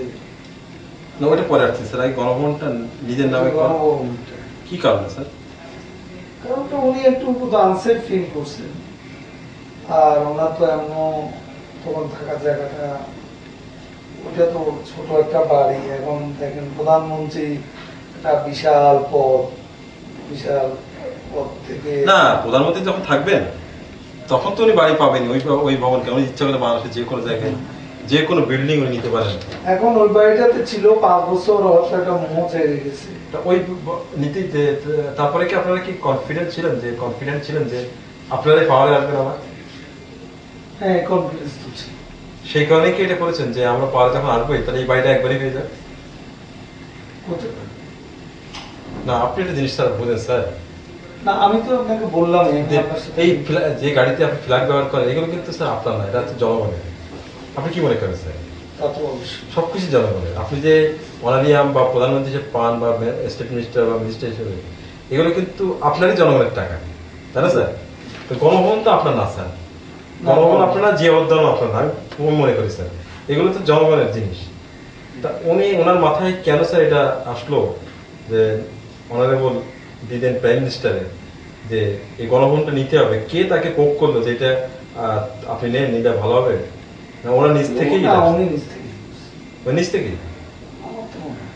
না ওইটা পরে আসছে স্যার, এই গণভবনটা নিজের নামে করা
গণভবনটা।
কি কারণে স্যার?
কারণ তো উনি একটু আনসেফ ফিল করছেন, আর ওনার তো এমন তখন থাকার জায়গাটা, ওটা তো ছোট একটা বাড়ি। এখন দেখেন প্রধানমন্ত্রী একটা বিশাল পদ, বিশাল পদ থেকে
না প্রধানমন্ত্রী যখন থাকবেন তখন তো উনি বাড়ি পাবেন ওই ওই ভবনকে, উনি ইচ্ছা করে বাংলাদেশের যে কোনো জায়গায় যে কোনো বিল্ডিং উনি নিতে পারেন।
এখন ওই বাড়িটাতে ছিল 5 বছর, হয়তো একটা মোহ ছেড়ে গেছে।
তা ওই নীতি তারপরে কি আপনারা কি কনফিডেন্ট ছিলেন যে আপনারাই পাওয়ারে আসবেন আবার?
হ্যাঁ, কনফিডেন্স তো ছিল।
সেই কারণে কি এটা করেছেন যে আমরা পাওয়ারে যখন আসবোই তাহলে এই বাড়িটা একবারই হয়ে যাবে?
হতে পারে।
না আপনি একটা জিনিস স্যার বুঝেন স্যার,
না আমি তো আপনাকে বললাম
এই যে গাড়িতে আপনি ফ্ল্যাগ ব্যবহার করেন এগুলো কিন্তু স্যার আপনার না, এটা হচ্ছে জনগণের। আপনি কি মনে করেন স্যার?
তা তো অবশ্যই।
সবকিছু জনগণের। আপনি যে অনারিয়াম বা প্রধানমন্ত্রী হিসেবে পান বা স্টেট মিনিস্টার বা মিনিস্টার হিসেবে, এগুলো কিন্তু আপনারই জনগণের টাকা, তাই না স্যার? তো গণভবন তো আপনার না স্যার, গণভবন আপনারা যে উদ্যান আপনার না, আমি মনে করি স্যার এগুলো তো জনগণের জিনিস। তা উনি ওনার মাথায় কেন স্যার এটা আসলো যে অনারেবল দিলেন প্রাইম মিনিস্টারের যে এই গণভবনটা নিতে হবে? কে তাকে পোক করলো যে এটা আপনি নেন, নিলে ভালো হবে? না ওনার নিজ থেকেই?
না, উনি নিজ থেকেই।
নিজ থেকেই?
আমার তো মনে হয়।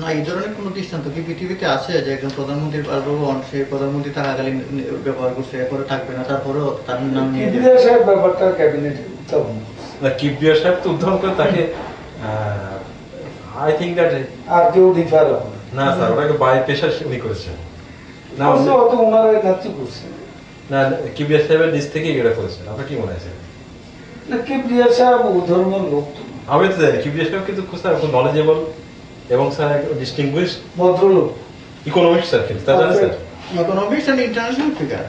না এই ধরনের কোন দৃষ্টান্ত কি পৃথিবীতে আছে যে একজন প্রধানমন্ত্রীর বাসভবন সেই প্রধানমন্ত্রী থাকাকালীন ব্যবহার করছে, এরপরে থাকবে না, তারপরেও তার নাম নিয়ে
কিবরিয়া সাহেব ব্যাপারটা ক্যাবিনেটে উত্থাপন করছে।
না কিবরিয়া সাহেব তো উদ্ধার করে তাকে, আই থিঙ্ক দ্যাট
আর কেউ ডিফার হবে
না স্যার, ওটাকে বাই পেশা উনি করেছেন না।
অত ওনারা নেতৃত্ব করছে
না কিবরিয়া সাহেবের নিজ থেকেই এটা করেছেন, আপনার কি মনে আছে?
না। কিবরিয়া সাহেব ও ধর্মের লোক তো,
আমি তো জানি কিবরিয়া সাহেব কিন্তু খুব স্যার খুব নলেজেবল এবং স্যার ডিস্টিংগুইশ
ভদ্রলোক।
ইকোনমিক্স স্যার, কিন্তু তা জানেন sir?
Economics and international figure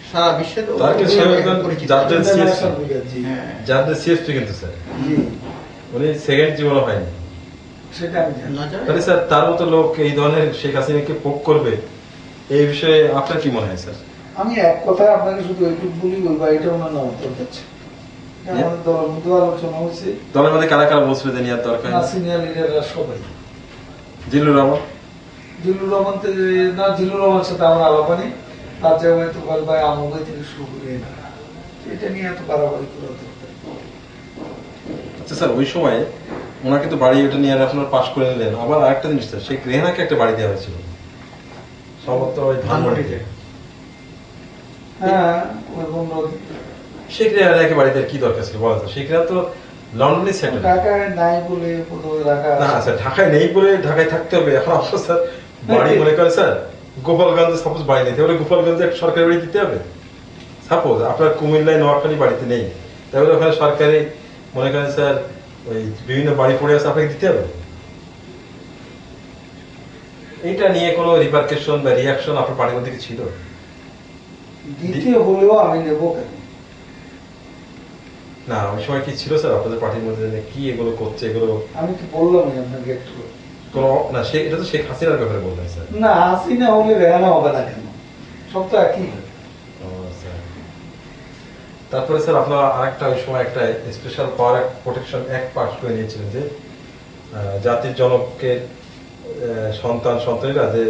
সারা বিশ্বে তো
তার কিন্তু সে একজন
পরিচিত।
জাতীয়
ইন্টারন্যাশনাল ফিগার, জি।
হ্যাঁ।
যাদের সিএসপি কিন্তু স্যার
জি,
উনি সেকেন্ড জীবনও হয়নি।
সেটা আমি জানি।
না জানে?
তাহলে স্যার তার মতো লোক এই ধরনের শেখ হাসিনাকে পোক করবে, এই বিষয়ে আপনার কি মনে হয় স্যার?
আমি এক কথায় আপনাকে শুধু এইটুকু বলি, ওই বাড়িটা ওনার নাম করতেছে। আমাদের দলের মধ্যে আলোচনা হয়েছে,
দলের মধ্যে কারা কারা বলছিল যে নেওয়ার দরকার নেই?
সিনিয়র লিডাররা সবাই।
জিল্লুর রহমান
জিল্লুর রহমান না, জিল্লুর রহমানের সাথে আমার আলাপানি, তার জায়গায় তো ভাই আমুবাই থেকে শুরু করে এটা নিয়ে এত বাড়াবাড়ি করা দরকার।
আচ্ছা স্যার ওই সময় ওনাকে তো বাড়ি ওটা নিয়ে আপনারা পাশ করে নিলেন, আবার আরেকটা জিনিস স্যার, শেখ রেহানাকে একটা বাড়ি দেওয়া হয়েছিল সম্ভবত ওই ধানমন্ডিতে।
হ্যাঁ, ওই বন্ধু
শেখ রেহানাকে বাড়ি দেওয়ার কি দরকার ছিল বলেন তো? শেখ রেহানা তো লন্ডনে সেটেল।
ঢাকায় নাই বলে বোধহয় রাখা।
না স্যার ঢাকায় নেই বলে ঢাকায় থাকতে হবে এখন আপনার স্যার বাড়ি মনে করে স্যার গোপালগঞ্জে সাপোজ বাড়ি নিতে হলে গোপালগঞ্জে একটা সরকারি বাড়ি দিতে হবে। সাপোজ আপনার কুমিল্লায় নোয়াখালী বাড়িতে নেই, তাহলে ওখানে সরকারি মনে করেন স্যার ওই বিভিন্ন বাড়ি পড়ে আছে, আপনাকে দিতে হবে। এইটা নিয়ে কোনো রিপার্কেশন বা রিয়াকশন আপনার বাড়ির মধ্যে কি ছিল?
দ্বিতীয় হলেও আমি নেবো কেন?
না ওই সময় কি ছিল স্যার আপনাদের পার্টির মধ্যে যে কি এগুলো করছে এগুলো?
আমি তো বললামই আপনাকে একটু।
কোনো না এটা তো শেখ হাসিনার ব্যাপারে বললেন স্যার।
না, হাসিনা হলে রেহানা হবে না কেন? সব তো একই।
ও স্যার তারপরে স্যার আপনারা আরেকটা ওই সময় একটা স্পেশাল পাওয়ার প্রোটেকশন অ্যাক্ট পাস করে নিয়েছিলেন যে জাতির জনকের সন্তানেরা যে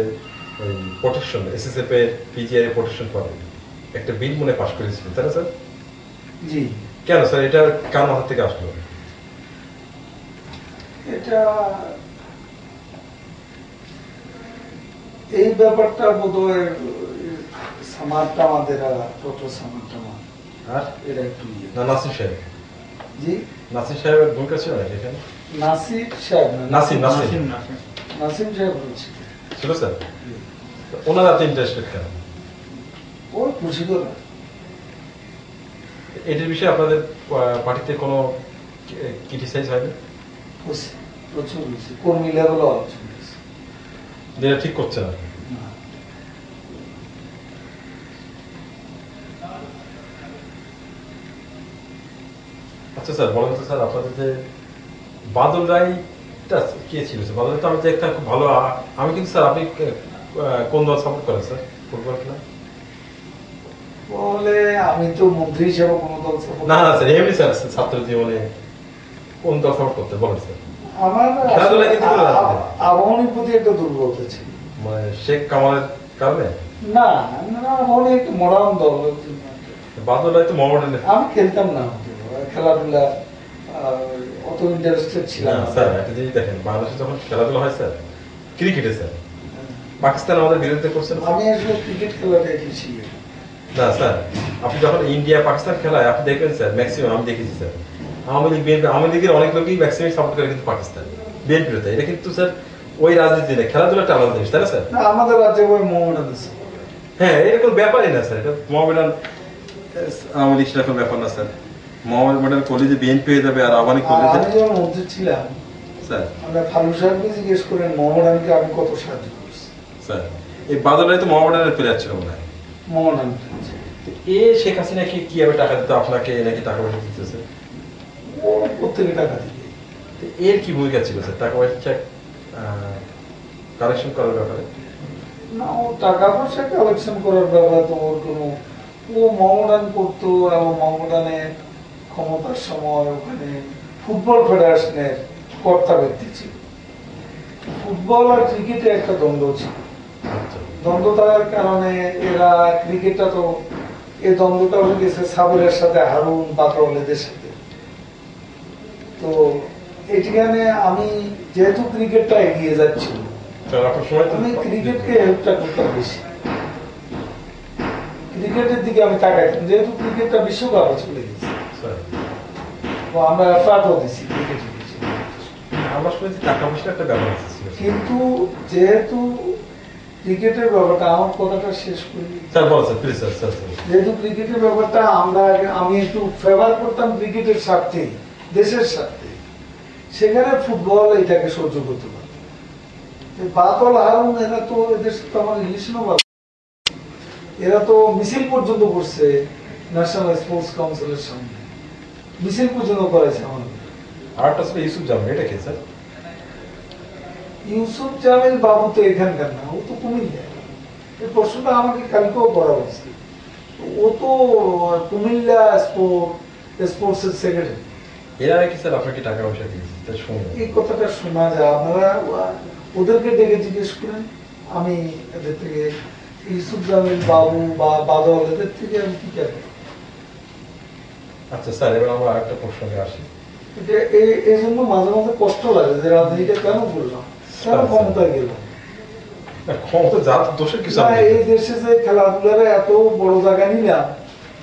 ওই প্রোটেকশন এসএসএফ এর পিজিআর এর প্রোটেকশন পাবে, একটা বিল মনে পাস করেছিলেন তাই না স্যার?
জি,
কেন স্যার এটা কার মাথা থেকে আসলো?
এটা এই ব্যাপারটা বোধহয় সামারটা আমাদের ডক্টর সামারটা
আর
এরা একটু ইয়ে।
না নাসির সাহেব?
জি,
নাসির সাহেবের ভূমিকা ছিল নাকি এখানে?
নাসির সাহেব না,
নাসিম
নাসিম সাহেব বলছি।
ছিল স্যার। ওনারা এত ইন্টারেস্টেড কেন?
ওই খুশি করে।
এটার বিষয়ে আপনাদের পার্টিতে কোনো ক্রিটিসাইজ হয়নি?
হয়েছে, প্রচুর হয়েছে, কর্মী লেভেলও আলোচনা হয়েছে।
যেটা ঠিক করছে না।
না।
আচ্ছা স্যার বলেন তো স্যার আপনাদের যে বাদল রায়টা কে ছিল স্যার? বাদল রায় তো আমি দেখতাম খুব ভালো। আমি কিন্তু স্যার আপনি কোন দল সাপোর্ট করেন স্যার ফুটবল খেলা?
বলে আমি তো মন্ত্রী হিসেবে কোনো দল support
না না স্যার এমনি স্যার ছাত্র জীবনে কোন দল সাপোর্ট করতে বলেন স্যার?
আমার
খেলাধুলায় কিন্তু কোনো রাজনীতি নেই।
আবাহনীর প্রতি একটা দুর্বলতা ছিল।
মানে শেখ কামালের কারণে
না না, আবাহনী একটু মডার্ন দল।
বাদলায় তো মোহামেডানের
আমি খেলতাম না খেলাধুলা, অত ইন্টারেস্টেড ছিলাম
না
না।
স্যার, একটা জিনিস দেখেন, বাংলাদেশে যখন খেলাধুলা হয় স্যার, ক্রিকেটে স্যার, পাকিস্তান আমাদের বিরুদ্ধে করছেন।
আমি আসলে ক্রিকেট খেলাটা খেলছি।
না স্যার, আপনি যখন ইন্ডিয়া পাকিস্তান খেলায় আপনি দেখবেন স্যার, ম্যাক্সিমাম আমি দেখেছি স্যার, আওয়ামী লীগ বিএনপি, আওয়ামী লীগের অনেক লোকই ম্যাক্সিমাম সাপোর্ট করে কিন্তু পাকিস্তান, বিএনপির, এটা কিন্তু স্যার ওই রাজনীতি নেই, খেলাধুলাটা আলাদা জিনিস, তাই না স্যার?
না, আমাদের রাজ্যে ওই মোহামেডান আছে।
হ্যাঁ, এটা কোনো ব্যাপারই না স্যার, এটা মোহামেডান আওয়ামী লীগ সেটা কোনো ব্যাপার না স্যার। মোহামেডান করলে যে বিএনপি হয়ে যাবে আর আওয়ামী লীগ করলে যে
আমি যখন মন্ত্রী ছিলাম,
স্যার,
আমরা ফারুক সাহেবকে জিজ্ঞেস করেন মোহামেডানকে আমি কত সাহায্য করছি।
স্যার এই বাদলায় তো মোহামেডানের প্লেয়ার ছিল মনে হয়।
মোহামেডান
এ শেখ হাসিনাকে কিভাবে টাকা দিত, আপনাকে নাকি টাকা পয়সা দিতেছে?
ও প্রত্যেকে টাকা দিবে।
তো এর কি ভূমিকা ছিল স্যার টাকা পয়সা কালেকশন করার ব্যাপারে?
না, ও টাকা পয়সা কালেকশন করার ব্যাপারে তো ওর কোনো, ও মোহামেডান করতো এবং মোহামেডানে ক্ষমতার সময় ওখানে ফুটবল ফেডারেশনের কর্তা ব্যক্তি ছিল। ফুটবল আর ক্রিকেটে একটা দ্বন্দ্ব ছিল।
আচ্ছা।
দ্বন্দ্ব থাকার কারণে এরা ক্রিকেটটা তো, এই দ্বন্দ্বটা হয়ে গেছে সাবিরের সাথে, হারুন বাদল এদের সাথে। তো এখানে আমি যেহেতু ক্রিকেটটা এগিয়ে যাচ্ছিল,
স্যার আপনার সময় তো
আমি ক্রিকেটকে হেল্পটা করতাম বেশি, ক্রিকেটের দিকে আমি তাকাইতাম, যেহেতু ক্রিকেটটা বিশ্বকাপে চলে গেছে।
স্যার
তো আমরা এফার্টও দিছি ক্রিকেটের পিছনে।
আমরা শুনেছি টাকা পয়সার একটা ব্যাপার ছিল।
কিন্তু যেহেতু ক্রিকেটের ব্যাপারটা, আমার কথাটা শেষ করি,
স্যার বলো sir, please sir, sir sir.
যেহেতু ক্রিকেটের ব্যাপারটা আমি একটু ফেভার করতাম ক্রিকেটের স্বার্থে, দেশের স্বার্থে, সেখানে ফুটবল এটাকে সহ্য করতে পারে। বাদল হারুন এরা তো, এদের সাথে আমার রিলেশনও ভালো, এরা তো মিছিল পর্যন্ত করছে ন্যাশনাল স্পোর্টস কাউন্সিলের সামনে, মিছিল পর্যন্ত করেছে আমাদের।
আরেকটা ছিল ইউসুফ জামিল, এটা কি স্যার?
ইউসুফ জামিল বাবু তো এখানকার না, ও তো কুমিল্লা। এই প্রশ্নটা আমাকে কালকেও করা হয়েছে। ও তো কুমিল্লা স্পোর্টস এর সেক্রেটারি।
এরা নাকি স্যার আপনাকে টাকা পয়সা দিয়েছে, তাই শুনুন।
এই কথাটা শোনা যায়, আপনারা ওদেরকে ডেকে জিজ্ঞেস করেন। আমি এদের থেকে, ইউসুফ জামিল বাবু বা বাদল, এদের থেকে আমি কি জানি।
আচ্ছা স্যার, এবার আমরা আরেকটা প্রসঙ্গে আসি।
এই জন্য মাঝে মাঝে কষ্ট লাগে যে রাজনীতিটা কেন করলাম, কেন ক্ষমতায় গেলাম।
ক্ষমতা যার দোষের কিছু
না,
আমি
এই
দেখি না।
দেশে যে খেলাধুলার এত বড় জায়গা নিলাম,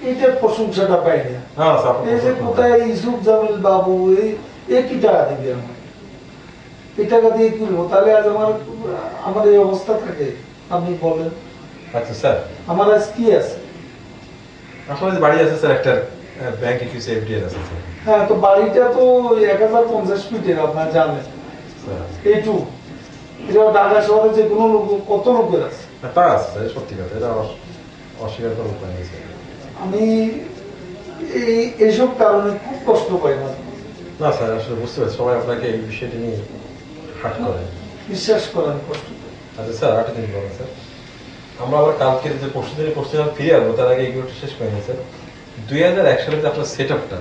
এইটার প্রশংসাটা পাই না।
হ্যাঁ স্যার, আপনার
এই যে
প্রশ্ন
কোথায় ইউসুফ জামিল বাবু, এই কি টাকা দিবে আমার, এই টাকা দিয়ে কি করবো? তাহলে আজ আমার এই অবস্থা থাকে, আপনি বলেন
আচ্ছা স্যার,
আমার আজ কি আছে?
আপনার যে বাড়ি আছে স্যার, একটা ব্যাংকে কিছু এফডিআর আছে স্যার।
হ্যাঁ, তো বাড়িটা তো 1050 ফিটের, আপনার জানেন
স্যার
এইটু। এটা ঢাকা শহরে যে কোনো লোক, কত লোকের আছে।
তা আছে স্যার, সত্যি কথা, এটা অস্বীকার করার উপায় নেই স্যার।
আমি এইসব কারণে খুব কষ্ট পাই না।
না স্যার, আসলে বুঝতে পারছি, সবাই আপনাকে এই বিষয়টি নিয়ে হাট করে।
বিশ্বাস করেন, কষ্ট পাই।
আচ্ছা স্যার, আরেকটা জিনিস বলেন স্যার, আমরা আবার কালকে যে পরশু দিনে ফিরে আসবো, তার আগে এগুলো একটু শেষ করে নিই স্যার। 2001 সালে যে আপনার সেট আপটা,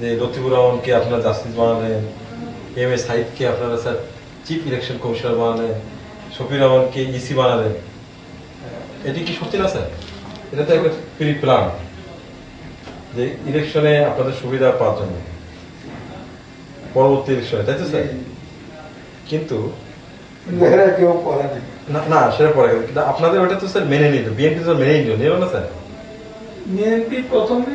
যে লতিফুর রহমানকে আপনারা জাস্টিস বানালেন, এম এ সাইদকে আপনারা স্যার চিফ ইলেকশন কমিশনার বানালেন, শফির রহমানকে ইসি বানালেন, এটি কি সত্যি না স্যার? এটা তো একটা প্রি প্ল্যান, যে ইলেকশনে আপনাদের সুবিধা পাওয়ার জন্য পরবর্তী ইলেকশনে, তাই তো স্যার? কিন্তু
এরা কেউ করে নাই।
না না, সেটা পরে গেল, কিন্তু আপনাদের ওটা তো স্যার মেনে নিল, বিএনপি তো মেনে নিল না স্যার?
বিএনপি প্রথমে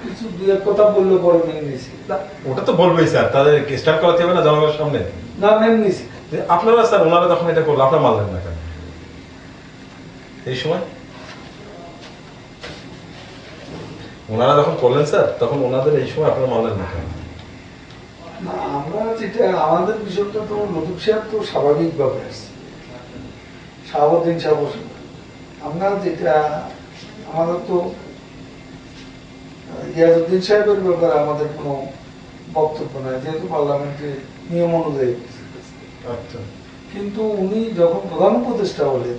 কিছু দু এক কথা বললে পরে মেনে নিয়েছি।
না, ওটা তো বলবেই স্যার, তাদের স্টার্ট করাতে হবে না জনগণের সামনে।
না, মেনে নিয়েছি।
যে আপনারা স্যার, ওনারা যখন এটা করলো, আপনারা মানলেন না কেন এই সময়? ওনারা যখন করলেন স্যার, তখন ওনাদের এই সময় আপনারা মানলেন না কেন?
না, আমরা যেটা, আমাদের বিষয়টা তো লতিফ সাহেব তো স্বাভাবিকভাবে আসছে, শাহাবুদ্দিন সাহেব বসে। আমরা যেটা, আমাদের তো ইয়াজউদ্দিন সাহেবের ব্যাপারে আমাদের কোনো বক্তব্য নাই, যেহেতু পার্লামেন্টে নিয়ম অনুযায়ী।
আচ্ছা।
কিন্তু উনি যখন প্রধান উপদেষ্টা হলেন,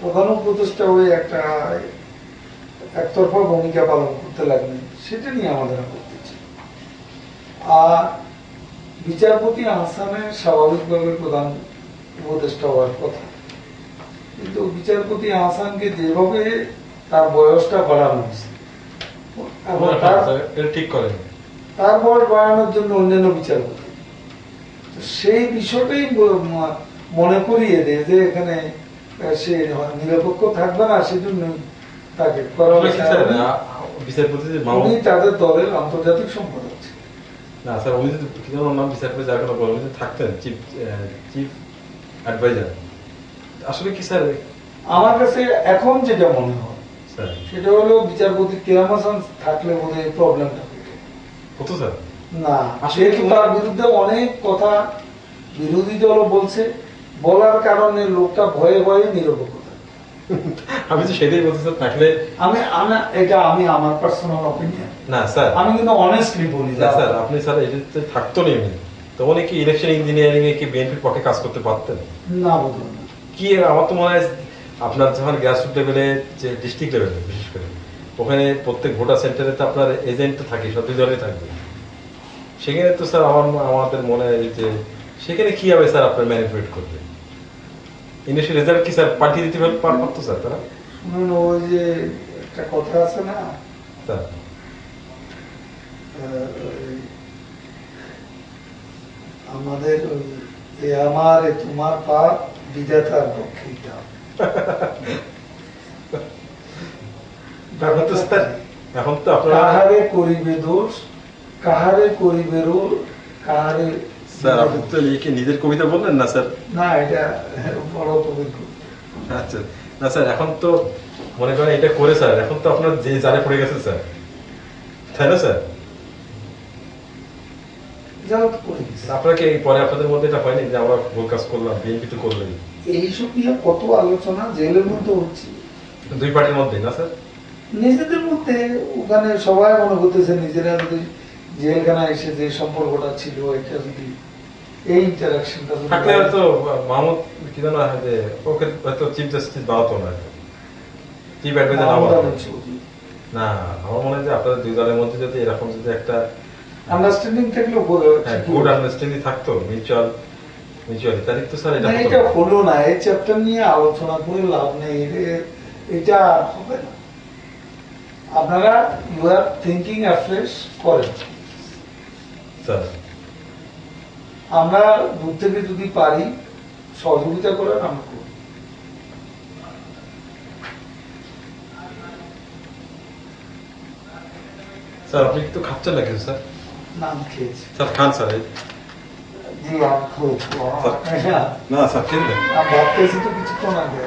প্রধান উপদেষ্টা হয়ে একটা একতরফা ভূমিকা পালন করতে লাগলেন, সেটা নিয়ে আমাদের আপত্তি ছিল। আর বিচারপতি আহসানের স্বাভাবিকভাবে প্রধান উপদেষ্টা হওয়ার কথা, কিন্তু বিচারপতি আহসানকে যেভাবে তার বয়সটা বাড়ানো হয়েছে এবং
এটা ঠিক করেন।
তার বয়স বাড়ানোর জন্য অন্যান্য বিচারপতি, তো সেই বিষয়টাই মনে করিয়ে দেয় যে এখানে সে নিরপেক্ষ থাকবে না, সেজন্য তাকে করা হয়েছে।
বিচারপতি
উনি তাদের দলের আন্তর্জাতিক সম্পাদক ছিলেন।
না স্যার, উনি যদি কি যেন নাম বিচারপতি যার কথা বলেন, উনি যদি থাকতেন চিফ অ্যাডভাইজার, আসলে কি স্যার
আমার কাছে এখন যেটা মনে হয়
স্যার
সেটা হলো বিচারপতি কেরাম হাসান থাকলে বোধহয় প্রবলেমটা
হতো স্যার।
না,
আসলে
যেহেতু তার বিরুদ্ধে অনেক কথা বিরোধী দল বলছে, বলার কারণে লোকটা ভয়ে ভয়ে নিরপেক্ষ থাকে।
আমি তো সেটাই বলতে স্যার, থাকলে
আমি আমার পার্সোনাল অপিনিয়ন,
না স্যার,
আমি কিন্তু অনেস্টলি বলি
না স্যার, আপনি স্যার এটা থাকতো না এমনি, তো উনি কি ইলেকশন ইঞ্জিনিয়ারিং এ কি বিএনপির পক্ষে কাজ করতে পারতেন?
না বলুন না।
কি আমার তো মনে হয় আপনার যখন গ্রাসরুট লেভেলে, যে ডিস্ট্রিক্ট লেভেলে বিশেষ করে, ওখানে প্রত্যেক ভোটার সেন্টারে তো আপনার এজেন্ট তো থাকে, সব দলই থাকবে, সেখানে তো স্যার আমাদের মনে হয় যে সেখানে কি হবে স্যার, আপনার ম্যানিপুলেট করবে ইনিশিয়াল রেজাল্ট কি স্যার পাঠিয়ে দিতে পারতো স্যার তারা?
শুনুন, ওই যে একটা কথা আছে না,
স্যার
আমাদের আমার তোমার পাপ বিধাতার পক্ষে
এখন তো স্যার, এখন তো আপনারা
কাহারে করিবে দোষ, কাহারে করিবে রোল, কাহারে
স্যার আপনি তো লিখে নিজের কবিতা বললেন না স্যার?
না, এটা বড় কবির
আচ্ছা, না স্যার, এখন তো মনে করেন এটা করে স্যার, এখন তো আপনার যে জালে পড়ে গেছে স্যার, তাই না স্যার? আপনাকে পরে আপনাদের মধ্যে এটা হয়নি যে আমরা ভুল কাজ করলাম, বিএনপি তো করলেন?
এইসব নিয়ে কত আলোচনা জেলের মধ্যে হচ্ছে,
দুই পার্টির মধ্যে না স্যার?
নিজেদের মধ্যে। ওখানে সবাই মনে করতেছে নিজেরা যদি জেলখানা এসে যে সম্পর্কটা ছিল, এটা যদি এই ইন্টারাকশনটা
থাকলে হয়তো মাহমুদ কি জানো যে ওকে হয়তো চিফ জাস্টিস বানাতো না, চিফ অ্যাডভাইজার না বানাতো না। আমার মনে হয় যে আপনাদের দুই দলের মধ্যে যদি এরকম যদি একটা
আন্ডারস্ট্যান্ডিং থাকলেও
গুড আন্ডারস্ট্যান্ডিং থাকতো, মিউচুয়ালি, তাহলে তো স্যার এটা
এটা হলো না। এই চ্যাপ্টার নিয়ে আলোচনা করে লাভ নেই, এটা হবে না। আপনারা ইউ আর থিঙ্কিং অ্যাফ্রেশ করেন।
স্যার
আমরা দূর থেকে যদি পারি সহযোগিতা করেন, আমরা করব।
স্যার আপনি তো খাচ্ছেন না কিছু স্যার?
নাম খেয়েছি
স্যার খান স্যার।
জি, আমি খেয়েছি।
না স্যার খেয়ে দেন।
আমি ভাত খেয়েছি তো কিছুক্ষণ আগে।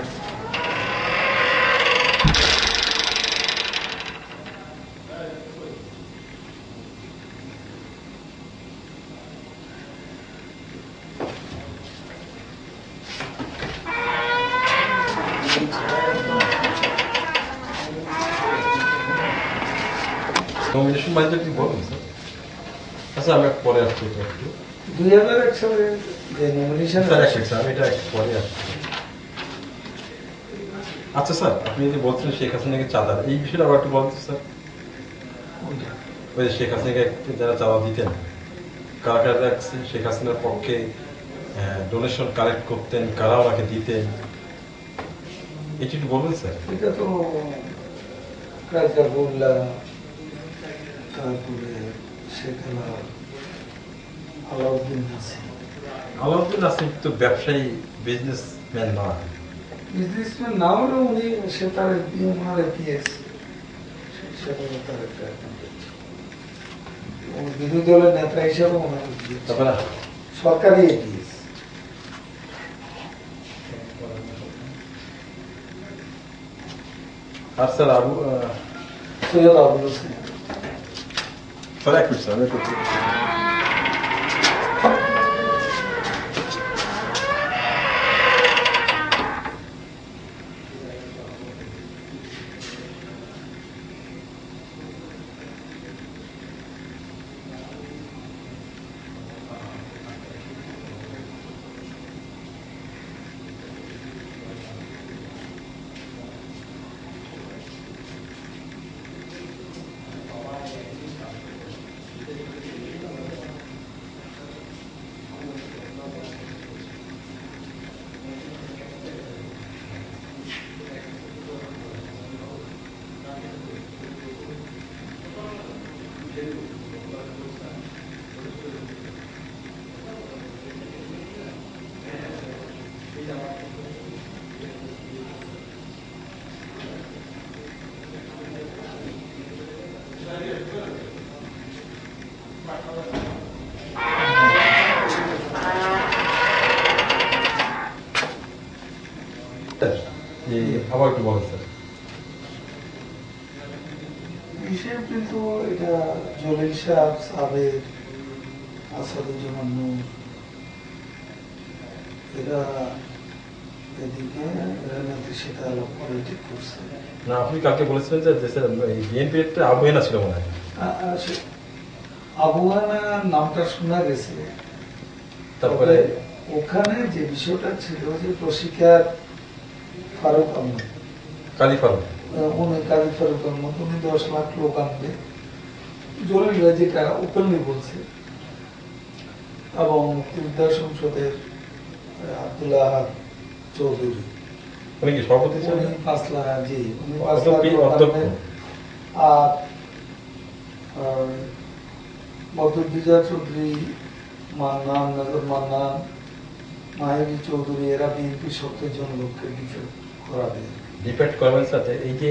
নমিনেশন মাইন্ডটা কি বলুন স্যার? আচ্ছা আমি পরে আসছি এটা একটু।
2001 সালে যে নমিনেশন,
স্যার এক মিনিট স্যার, আমি এটা একটু পরে আসছি। আচ্ছা স্যার, আপনি যে বলছিলেন শেখ হাসিনাকে চাঁদা, এই বিষয়টা আবার একটু বলতে স্যার। ওই যে শেখ হাসিনাকে যারা চাঁদা দিতেন, কারা কারা শেখ হাসিনার পক্ষে ডোনেশন কালেক্ট করতেন, কারা ওনাকে দিতেন, এটি একটু বলবেন স্যার?
এটা তো কাজকারবুল্লাহ, তারপরে শেখ আলাউদ্দিন নাসির।
আলাউদ্দিন নাসির তো ব্যবসায়ী, বিজনেসম্যান না।
বিজনেসম্যান না হলেও উনি সে তার ওনার ইতিহাস হিসাবে তার একটা বিরোধী দলের নেতা হিসাবে ওনার
তারপরে
সরকারি ইতিহাস।
আর স্যার আবু
সৈয়দ আবুল হোসেন।
স্যার এক মিনিট স্যার, আমি একটু সম্পর্কে একটু বলেন স্যার।
হিসেব কিন্তু এটা জলিল সাহেব, সাবের, আসাদুজ্জামান নূর, এরা এদিকে এরা নাকি সেটা আলাপ করে ঠিক করছে।
না আপনি কালকে বলেছিলেন যে স্যার বিএনপি একটা আবহাওয়া ছিল মনে হয়।
আবহাওয়া নামটা শোনা গেছে।
তারপরে
ওখানে যে বিষয়টা ছিল যে প্রশিক্ষার ফারুক আহমদ,
কাজী ফারুক,
উনি কাজী ফারুক আহমদ, উনি 10 লাখ লোক আনবে, জলিল ভাই যেটা ওপেনলি বলছে। এবং মুক্তিযোদ্ধা সংসদের আব্দুল্লাহ চৌধুরী,
উনি কি সভাপতি ছিলেন?
উনি 5 লাখ, জি উনি 5 লাখ
অধ্যক্ষ-
লোক
অধ্যক্ষ।
আনবেন। আর বদরুদ্দিজা চৌধুরী, মান্নান, নজর মান্নান, মাহিবী চৌধুরী, এরা বিএনপি 70 জন লোককে ডিফেক্ট করাবে।
ডিপেন্ড করবেন সাথে এই যে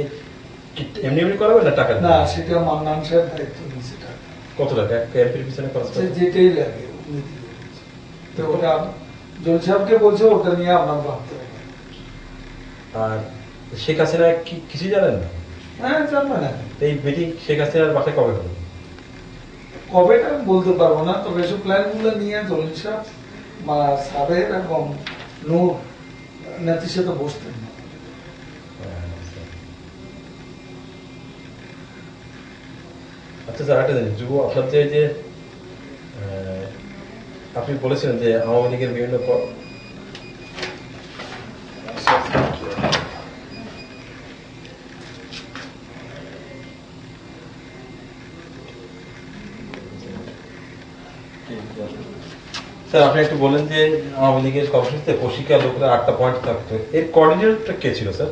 এমনি এমনি করাবেন না টাকা দিয়ে?
না, সেটা মান্নান সাহেব দায়িত্ব নিয়েছে টাকা।
কত টাকা এক এমপির পিছনে খরচ
সে
করে?
যেটাই লাগে উনি দিয়ে দিয়েছে। তো ওটা জল সাহেবকে বলছে ওটা নিয়ে আপনার ভাবতে হবে।
আর শেখ হাসিনা কি কিছু জানেন না?
হ্যাঁ, জানবে না
এই মিটিং শেখ হাসিনার বাসায় কবে হবে?
কবেটা আমি বলতে পারবো না, তবে এসব প্ল্যানগুলো নিয়ে জলিল সাহেব, সাবের এবং নূর নেত্রীর সাথে বসতেন না।
আচ্ছা স্যার একটা জিনিস, যুব আপনার যে আপনি বলেছিলেন যে আওয়ামী লীগের বিভিন্ন স্যার আপনি একটু বলেন যে আওয়ামী লীগের কর্মসূচিতে প্রশিক্ষা লোকরা 8টা পয়েন্ট থাকতো, এর কোঅর্ডিনেটরটা কে ছিল স্যার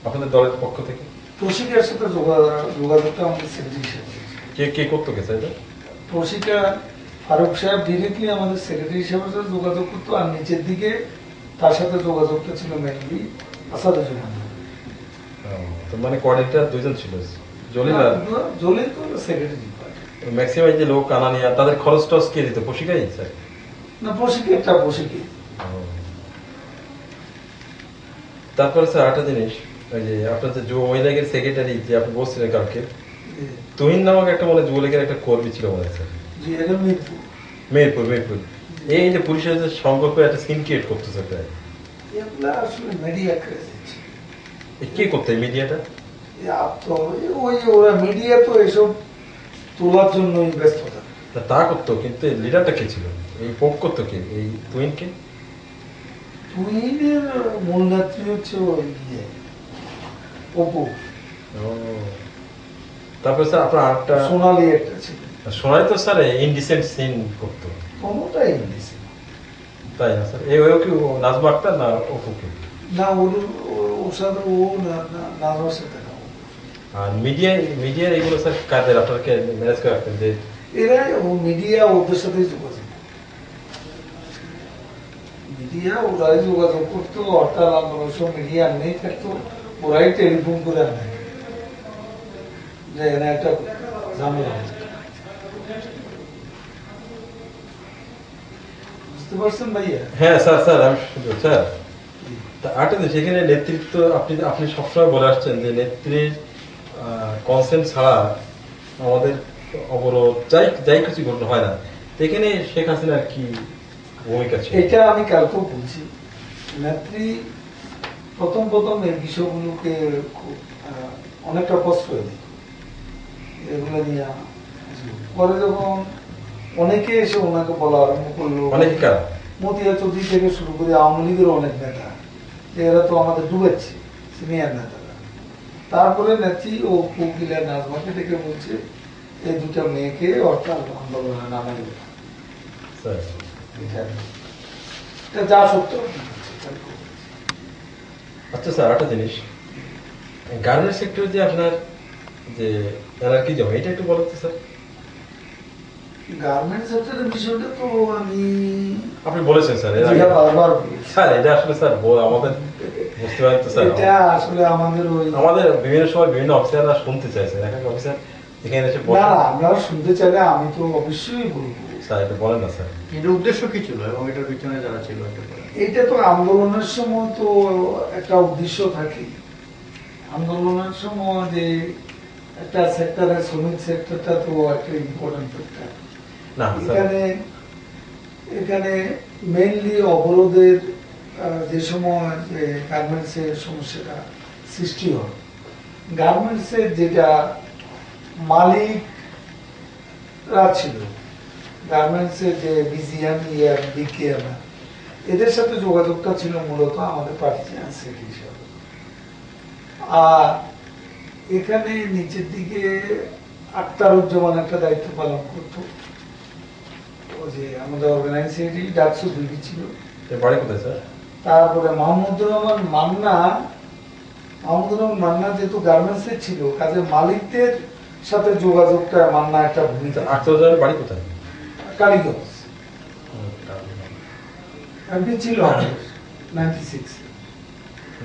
আপনাদের দলের পক্ষ থেকে?
প্রশিকার সাথে যোগাযোগটা আমাদের সেক্রেটারি সাহেব।
কে কে করতো কে স্যার এটা?
প্রশিকা ফারুক সাহেব ডিরেক্টলি আমাদের সেক্রেটারি সাহেবের সাথে যোগাযোগ করতো, আর নিচের দিকে তার সাথে যোগাযোগটা ছিল মেনলি আসাদুজ্জামান।
তো মানে কোঅর্ডিনেটর দুইজন ছিল, জলিল আর
জলিল তো সেক্রেটারি।
ম্যাক্সিমাম যে লোক আনা নিয়ে তাদের খরচ টরচ কে দিত? প্রশিকাই স্যার?
না, প্রশিক্ষকটা প্রশিক্ষক।
তারপরে স্যার একটা জিনিস, ওই যে আপনার যে যুব মহিলা লীগের সেক্রেটারি যে আপনি বলছিলেন কালকে, তুহিন নামক একটা মনে যুব লীগের একটা কর্মী ছিল মনে হয় স্যার,
জি, এটা মিরপুর।
মেহেরপুর। এই যে পুলিশের যে সংকল্প একটা সিন ক্রিয়েট করতেছে প্রায়,
এগুলা আসলে মিডিয়া ক্রেজ।
কে করতে এই মিডিয়াটা?
ওরা মিডিয়া তো এসব তোলার জন্যই ব্যস্ত থাকে।
তা করতো, কিন্তু লিডারটা কে ছিল? এই পোক করতো কে এই তুহিনকে?
তুহিনের মূল নেত্রী হচ্ছে ওই অপু।
তারপরে স্যার আপনার আরেকটা
সোনালি একটা ছিল।
শোনাই তো স্যার ইনডিসেন্ট সিন করতো,
কোনোটাই ইংলিশ
তাই না স্যার? এই ওকে নাজমা আক্তার না অপুকে?
না, ওর সাথে ও নাজমার সাথে না।
আর মিডিয়ার এইগুলো স্যার কাদের আপনাকে ম্যানেজ করে রাখতেন যে?
এরা মিডিয়া ওদের সাথে যোগাযোগ, মিডিয়া ওরাই যোগাযোগ করতো। হরতাল আন্দোলন সব মিডিয়া নেই থাকতো, ওরাই টেলিফোন করে আনে যে এরা একটা ঝামেলা হচ্ছে। বুঝতে পারছেন ভাইয়া?
হ্যাঁ স্যার আমি শুধু স্যার আরেকটা জিনিস, সেখানে নেতৃত্ব আপনি সবসময় বলে আসছেন যে নেত্রীর কনসেন্ট ছাড়া আমাদের অবরোধ যাই কিছু ঘটনা হয় না। এখানে শেখ হাসিনার কি ভূমিকা ছিল?
এটা আমি কালকেও বলছি, নেত্রী প্রথম এই বিষয়গুলোকে অনেকটা কষ্ট হয়ে দিত এগুলো নিয়ে। পরে যখন অনেকে এসে ওনাকে বলা আরম্ভ করলো,
অনেকে কারা?
মতিয়া চৌধুরী থেকে শুরু করে আওয়ামী লীগের অনেক নেতা, যে এরা তো আমাদের ডুবেছে, সিনিয়র নেতারা। তারপরে নেত্রী ও কোকিলা নাজমাকে ডেকে বলছে এই দুটা মেয়েকে হরতাল আন্দোলনে নামাই দেবে। এটা যা সত্য।
আচ্ছা স্যার একটা জিনিস, গার্মেন্টস সেক্টরে যে আপনার যে অ্যানার্কিজম, এটা একটু বলতে স্যার।
গার্মেন্টস সেক্টরের বিষয়টা তো আমি
আপনি বলেছেন স্যার এর আগে।
বারবার বলেছি।
স্যার এটা আসলে স্যার আমাদের বুঝতে পারেন তো স্যার,
এটা আসলে
আমাদের বিভিন্ন সময় বিভিন্ন অফিসাররা শুনতে চাইছেন, এক এক অফিসার এখানে এসে
না, আপনারা শুনতে চাইলে আমি তো অবশ্যই বলবো।
স্যার এটা বলেন না স্যার।
এটার উদ্দেশ্য কি ছিল এবং এটার পিছনে যারা ছিল এটা বলেন।
এটা তো আন্দোলনের সময় তো একটা উদ্দেশ্য থাকে। আন্দোলনের সময় যে একটা সেক্টরের শ্রমিক সেক্টরটা তো একটা ইম্পর্টেন্ট ফ্যাক্টর।
না স্যার,
এখানে এখানে মেইনলি অবরোধের যে সময় যে গার্মেন্টসের সমস্যাটা সৃষ্টি হয়, গার্মেন্টসের যেটা মালিকরা ছিল, গার্মেন্টসের যে বিজিএম ইয়ার বিকেএম, এদের সাথে যোগাযোগটা ছিল মূলত আমাদের পার্টিজান সেট হিসাবে। আর এখানে নিচের দিকে আক্তারুজ্জামান একটা দায়িত্ব পালন করতো, ও যে আমাদের অর্গানাইজ সেক্রেটারি ডাকসু দুই ছিল।
এর বাড়ি কোথায় স্যার?
তারপরে মাহমুদুর রহমান মান্না যেহেতু গার্মেন্টসে ছিল, কাজে মালিকদের সাথে যোগাযোগটা মান্না একটা ভূমিকা।
আক্তারুজ্জামানের বাড়ি কোথায়?
কালীগঞ্জ এমপি ছিল 96।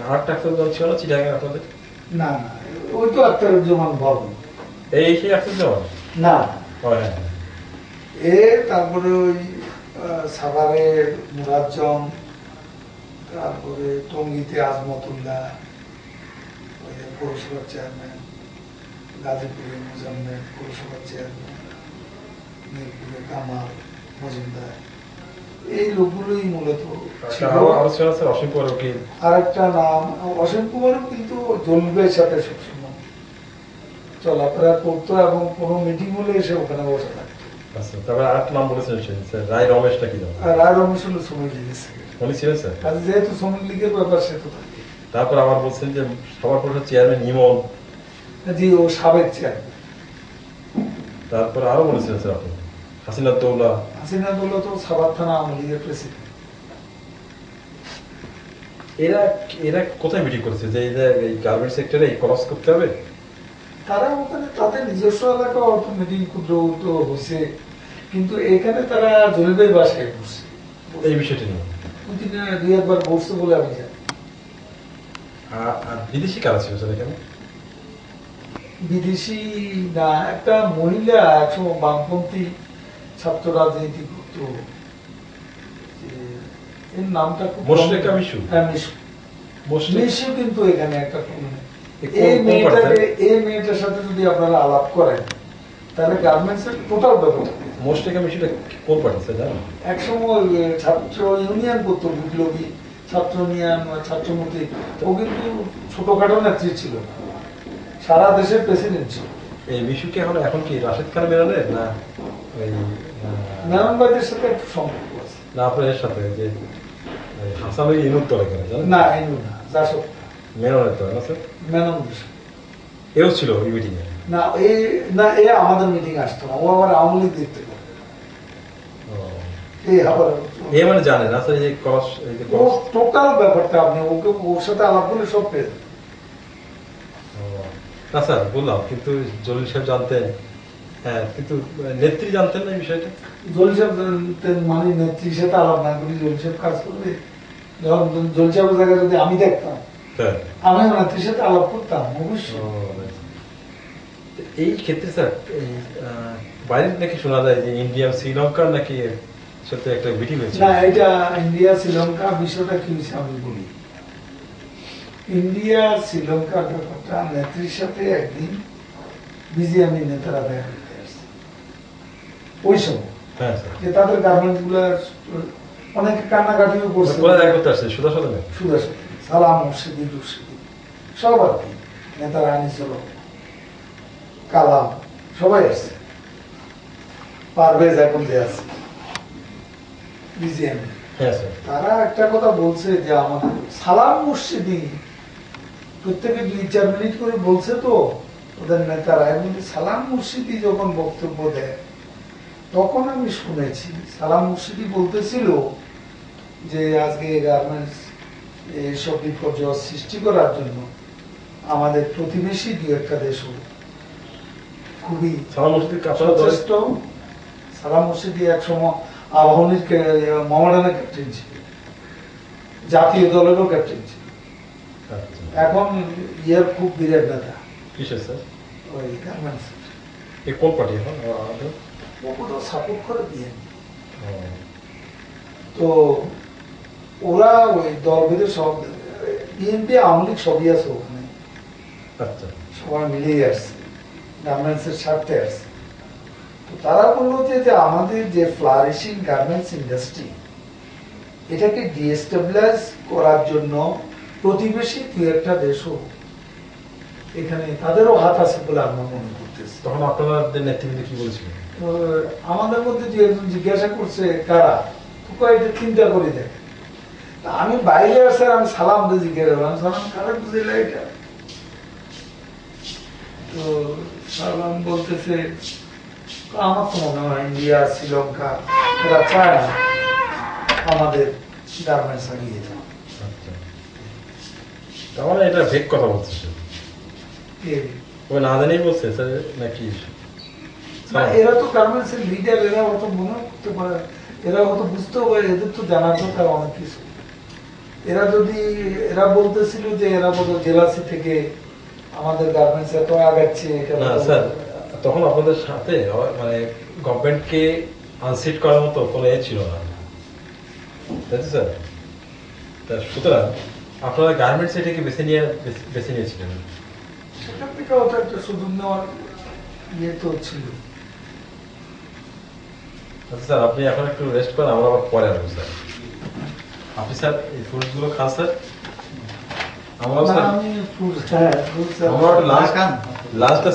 আরেকটা আক্তারুজ্জামান ছিল না চিটাগাং আপনাদের?
না না, ওই তো আক্তারুজ্জামান ভবন।
এই সেই আক্তারুজ্জামান?
না,
ও হ্যাঁ।
এ তারপরে ওই সাভারের মুরাজ্জম, তারপরে টঙ্গীতে আজমতুল্লাহ, ওই যে পৌরসভার চেয়ারম্যান, গাজীপুরে মুজাম্মেল পৌরসভার চেয়ারম্যান, মিরপুরে কামাল মজুমদার, এই লোকগুলোই মূলত ছিল।
আরো ছিল স্যার অসীম কুমার উকিল।
আর একটা নাম অসীম কুমারও কিন্তু জলবের সাথে সবসময় চলাফেরা করতো এবং কোনো মিটিং হলে এসে ওখানে বসে থাকতো।
আচ্ছা, তারপরে আরেকটা নাম বলেছেন স্যার, রায় রমেশটা কি নাম?
আর রায় রমেশ হলো শ্রমিক লীগের সেক্রেটারি।
উনি ছিলেন স্যার?
কাজে যেহেতু শ্রমিক লীগের ব্যাপার সে তো থাকে।
তারপর আবার বলছেন যে সবার পরিষদ চেয়ারম্যান ইমন।
জি, ও সাবেক চেয়ারম্যান।
তারপর আরো বলেছিলেন স্যার আপনি হাসিনা দৌলা।
হাসিনা দৌলা তো সাভার থানা আওয়ামী লীগের প্রেসিডেন্ট।
এরা এরা কোথায় মিটিং করেছে যে এই গার্মেন্ট সেক্টরে এই কলাপস করতে হবে?
তারা ওখানে তাদের নিজস্ব এলাকা অত মিটিং ক্ষুদ্র তো হয়েছে, কিন্তু এখানে তারা জলিবের বাসায় বসছে
এই বিষয়টি নিয়ে।
দুই একবার বসছে বলে আমি জানি।
আর বিদেশি কারা ছিল স্যার এখানে?
বিদেশি না, একটা মহিলা একসময় বামপন্থী ছাত্র রাজনীতি করতো, এর নামটা খুব
মোশরেকা মিশু।
হ্যাঁ, মিশু।
মোশরেক
মিশু কিন্তু এখানে একটা
এই
এই মেয়েটার সাথে যদি আপনারা আলাপ করেন তাহলে গার্মেন্টস এর টোটাল ব্যাপারটা।
মোশরেকা মিশুটা কোন পার্টি স্যার জানেন?
একসময় ছাত্র ইউনিয়ন করতো, বিপ্লবী ছাত্র ইউনিয়ন, ছাত্রমূর্তি। ও কিন্তু ছোটখাটো নেত্রী ছিল না, সারা দেশের প্রেসিডেন্ট ছিল।
এই মিশুকে এখন কি রাশেদ খান মেননের না ওই
মেনন ভাইদের সাথে একটু সম্পর্ক আছে।
না আপনার এর সাথে যে হাসান ওই ইনুর দলে কেন জানেন?
না, এনু না, যা সব
মেননের দলে না স্যার?
মেনন
এও ছিল ওই মিটিং এ?
না, এ আমাদের মিটিং আসতো না, ও আবার আওয়ামী লীগ দেখতে পারে। এই আবার
এ মানে জানে না স্যার এই কলাপস, এই যে
ও টোটাল ব্যাপারটা আপনি ওর সাথে আলাপ করলে সব পেয়ে যাবেন।
না স্যার বললাম, কিন্তু জলিল সাহেব জানতেন, হ্যাঁ, কিন্তু নেত্রী জানতেন না এই বিষয়টা।
জলি সাহেব জানতেন মানে নেত্রীর সাথে আলাপ না করি জলি সাহেব কাজ করবে। যখন জলি সাহেবের জায়গায় যদি আমি দেখতাম,
হ্যাঁ।
আমি নেত্রীর সাথে আলাপ করতাম অবশ্যই।
এই ক্ষেত্রে স্যার এই বাইরের নাকি শোনা যায় যে ইন্ডিয়া শ্রীলঙ্কার নাকি সাথে একটা মিটিং হয়েছে।
না, এটা ইন্ডিয়া শ্রীলঙ্কা বিষয়টা কি হয়েছে আমি বলি। ইন্ডিয়া শ্রীলঙ্কার ব্যাপারটা নেত্রীর সাথে একদিন বিজিএমই নেতারা দেখা করতে আসছে ওই সময়।
হ্যাঁ স্যার।
যে তাদের গার্মেন্ট গুলার অনেকে কান্নাকাটিও করছে,
কোথায় দেখা করতে আসছে? সুদা সদনে?
সুদা সালাম মুর্শিদি টুর্শিদি সব আর কি, নেতারা আনিছিল, কালাম সবাই আসছে, পারভেজ এখন যে আছে বিজিএম।
হ্যাঁ স্যার।
তারা একটা কথা বলছে যে আমাদের সালাম মুর্শিদি প্রত্যেকে 2-4 মিনিট করে বলছে তো ওদের নেতারা, এবং সালাম মুর্শিদি যখন বক্তব্য দেয় তখন আমি শুনেছি সালাম মুর্শিদি বলতেছিল যে আজকে গার্মেন্টস এইসব বিপর্যয় সৃষ্টি করার জন্য আমাদের প্রতিবেশী 2-1টা দেশও খুবই
সালাম মুর্শিদির আপনারা দলে?
যথেষ্ট। সালাম মুর্শিদি একসময় আবাহনীর মহামেডানের ক্যাপ্টেন ছিল, জাতীয় দলেরও ক্যাপ্টেন ছিল,
আচ্ছা।
এখন ইয়ের খুব বিরাট নেতা
কিসের স্যার?
ওই গার্মেন্টস।
এই কোন পার্টি এখন?
ও সাপোর্ট করে বিএনপি। তো ওরা ওই দল বেঁধে সব বিএনপি আওয়ামী লীগ সবই আছে ওখানে,
আচ্ছা
সবাই মিলেই আসছে, গার্মেন্টসের স্বার্থে আসছে। তো তারা বললো যে আমাদের যে ফ্লারিশিং গার্মেন্টস ইন্ডাস্ট্রি, এটাকে ডিএস্টাবলাইজ করার জন্য প্রতিবেশী দুই একটা দেশও এখানে তাদেরও হাত আছে বলে আমরা মনে করতেছি।
তখন আপনাদের নেতৃবৃন্দ কি বলছিলেন?
তো আমাদের মধ্যে যে একজন জিজ্ঞাসা করছে কারা, তো কয়েকটা চিন্তা করে দেখ। তা আমি বাইরে আসে আমি সালাম দিয়ে জিজ্ঞাসা করলাম, সালাম কারা বুঝিলা এটা? তো সালাম বলতেছে আমার তো মনে হয় ইন্ডিয়া শ্রীলঙ্কা এরা চায় না আমাদের গার্মেন্টস আগিয়ে যাওয়া।
আচ্ছা, তার মানে এটা ভেক কথা বলছে সে। তবে না জানিয়ে বলছে স্যার নাকি?
না, এরা তো গার্মেন্টস এর লিডার, এরা অত মনে করতে পারে, এরা অত বুঝতেও পারে, এদের তো জানার দরকার অনেক কিছু। এরা বলতেছিল যে এরা বোধ জেলাসি থেকে আমাদের গার্মেন্টস এত আগাচ্ছে।
না স্যার, তখন আপনাদের সাথে মানে গভর্নমেন্টকে আনসিট করার মতো কোনো ছিল না, তাই তো স্যার? তা সুতরাং আপনারা গার্মেন্টস এটাকে বেছে নিয়েছিলেন।
সেখান থেকে ওটা একটা সুযোগ নেওয়ার ইয়ে তো ছিল।
আচ্ছা স্যার, আপনি এখন একটু রেস্ট করেন, আমরা আবার পরে আসবো স্যার। আপনি স্যার এই ফ্রুটসগুলো খান স্যার। আমরা স্যার
আমি
আমরা লাঞ্চটা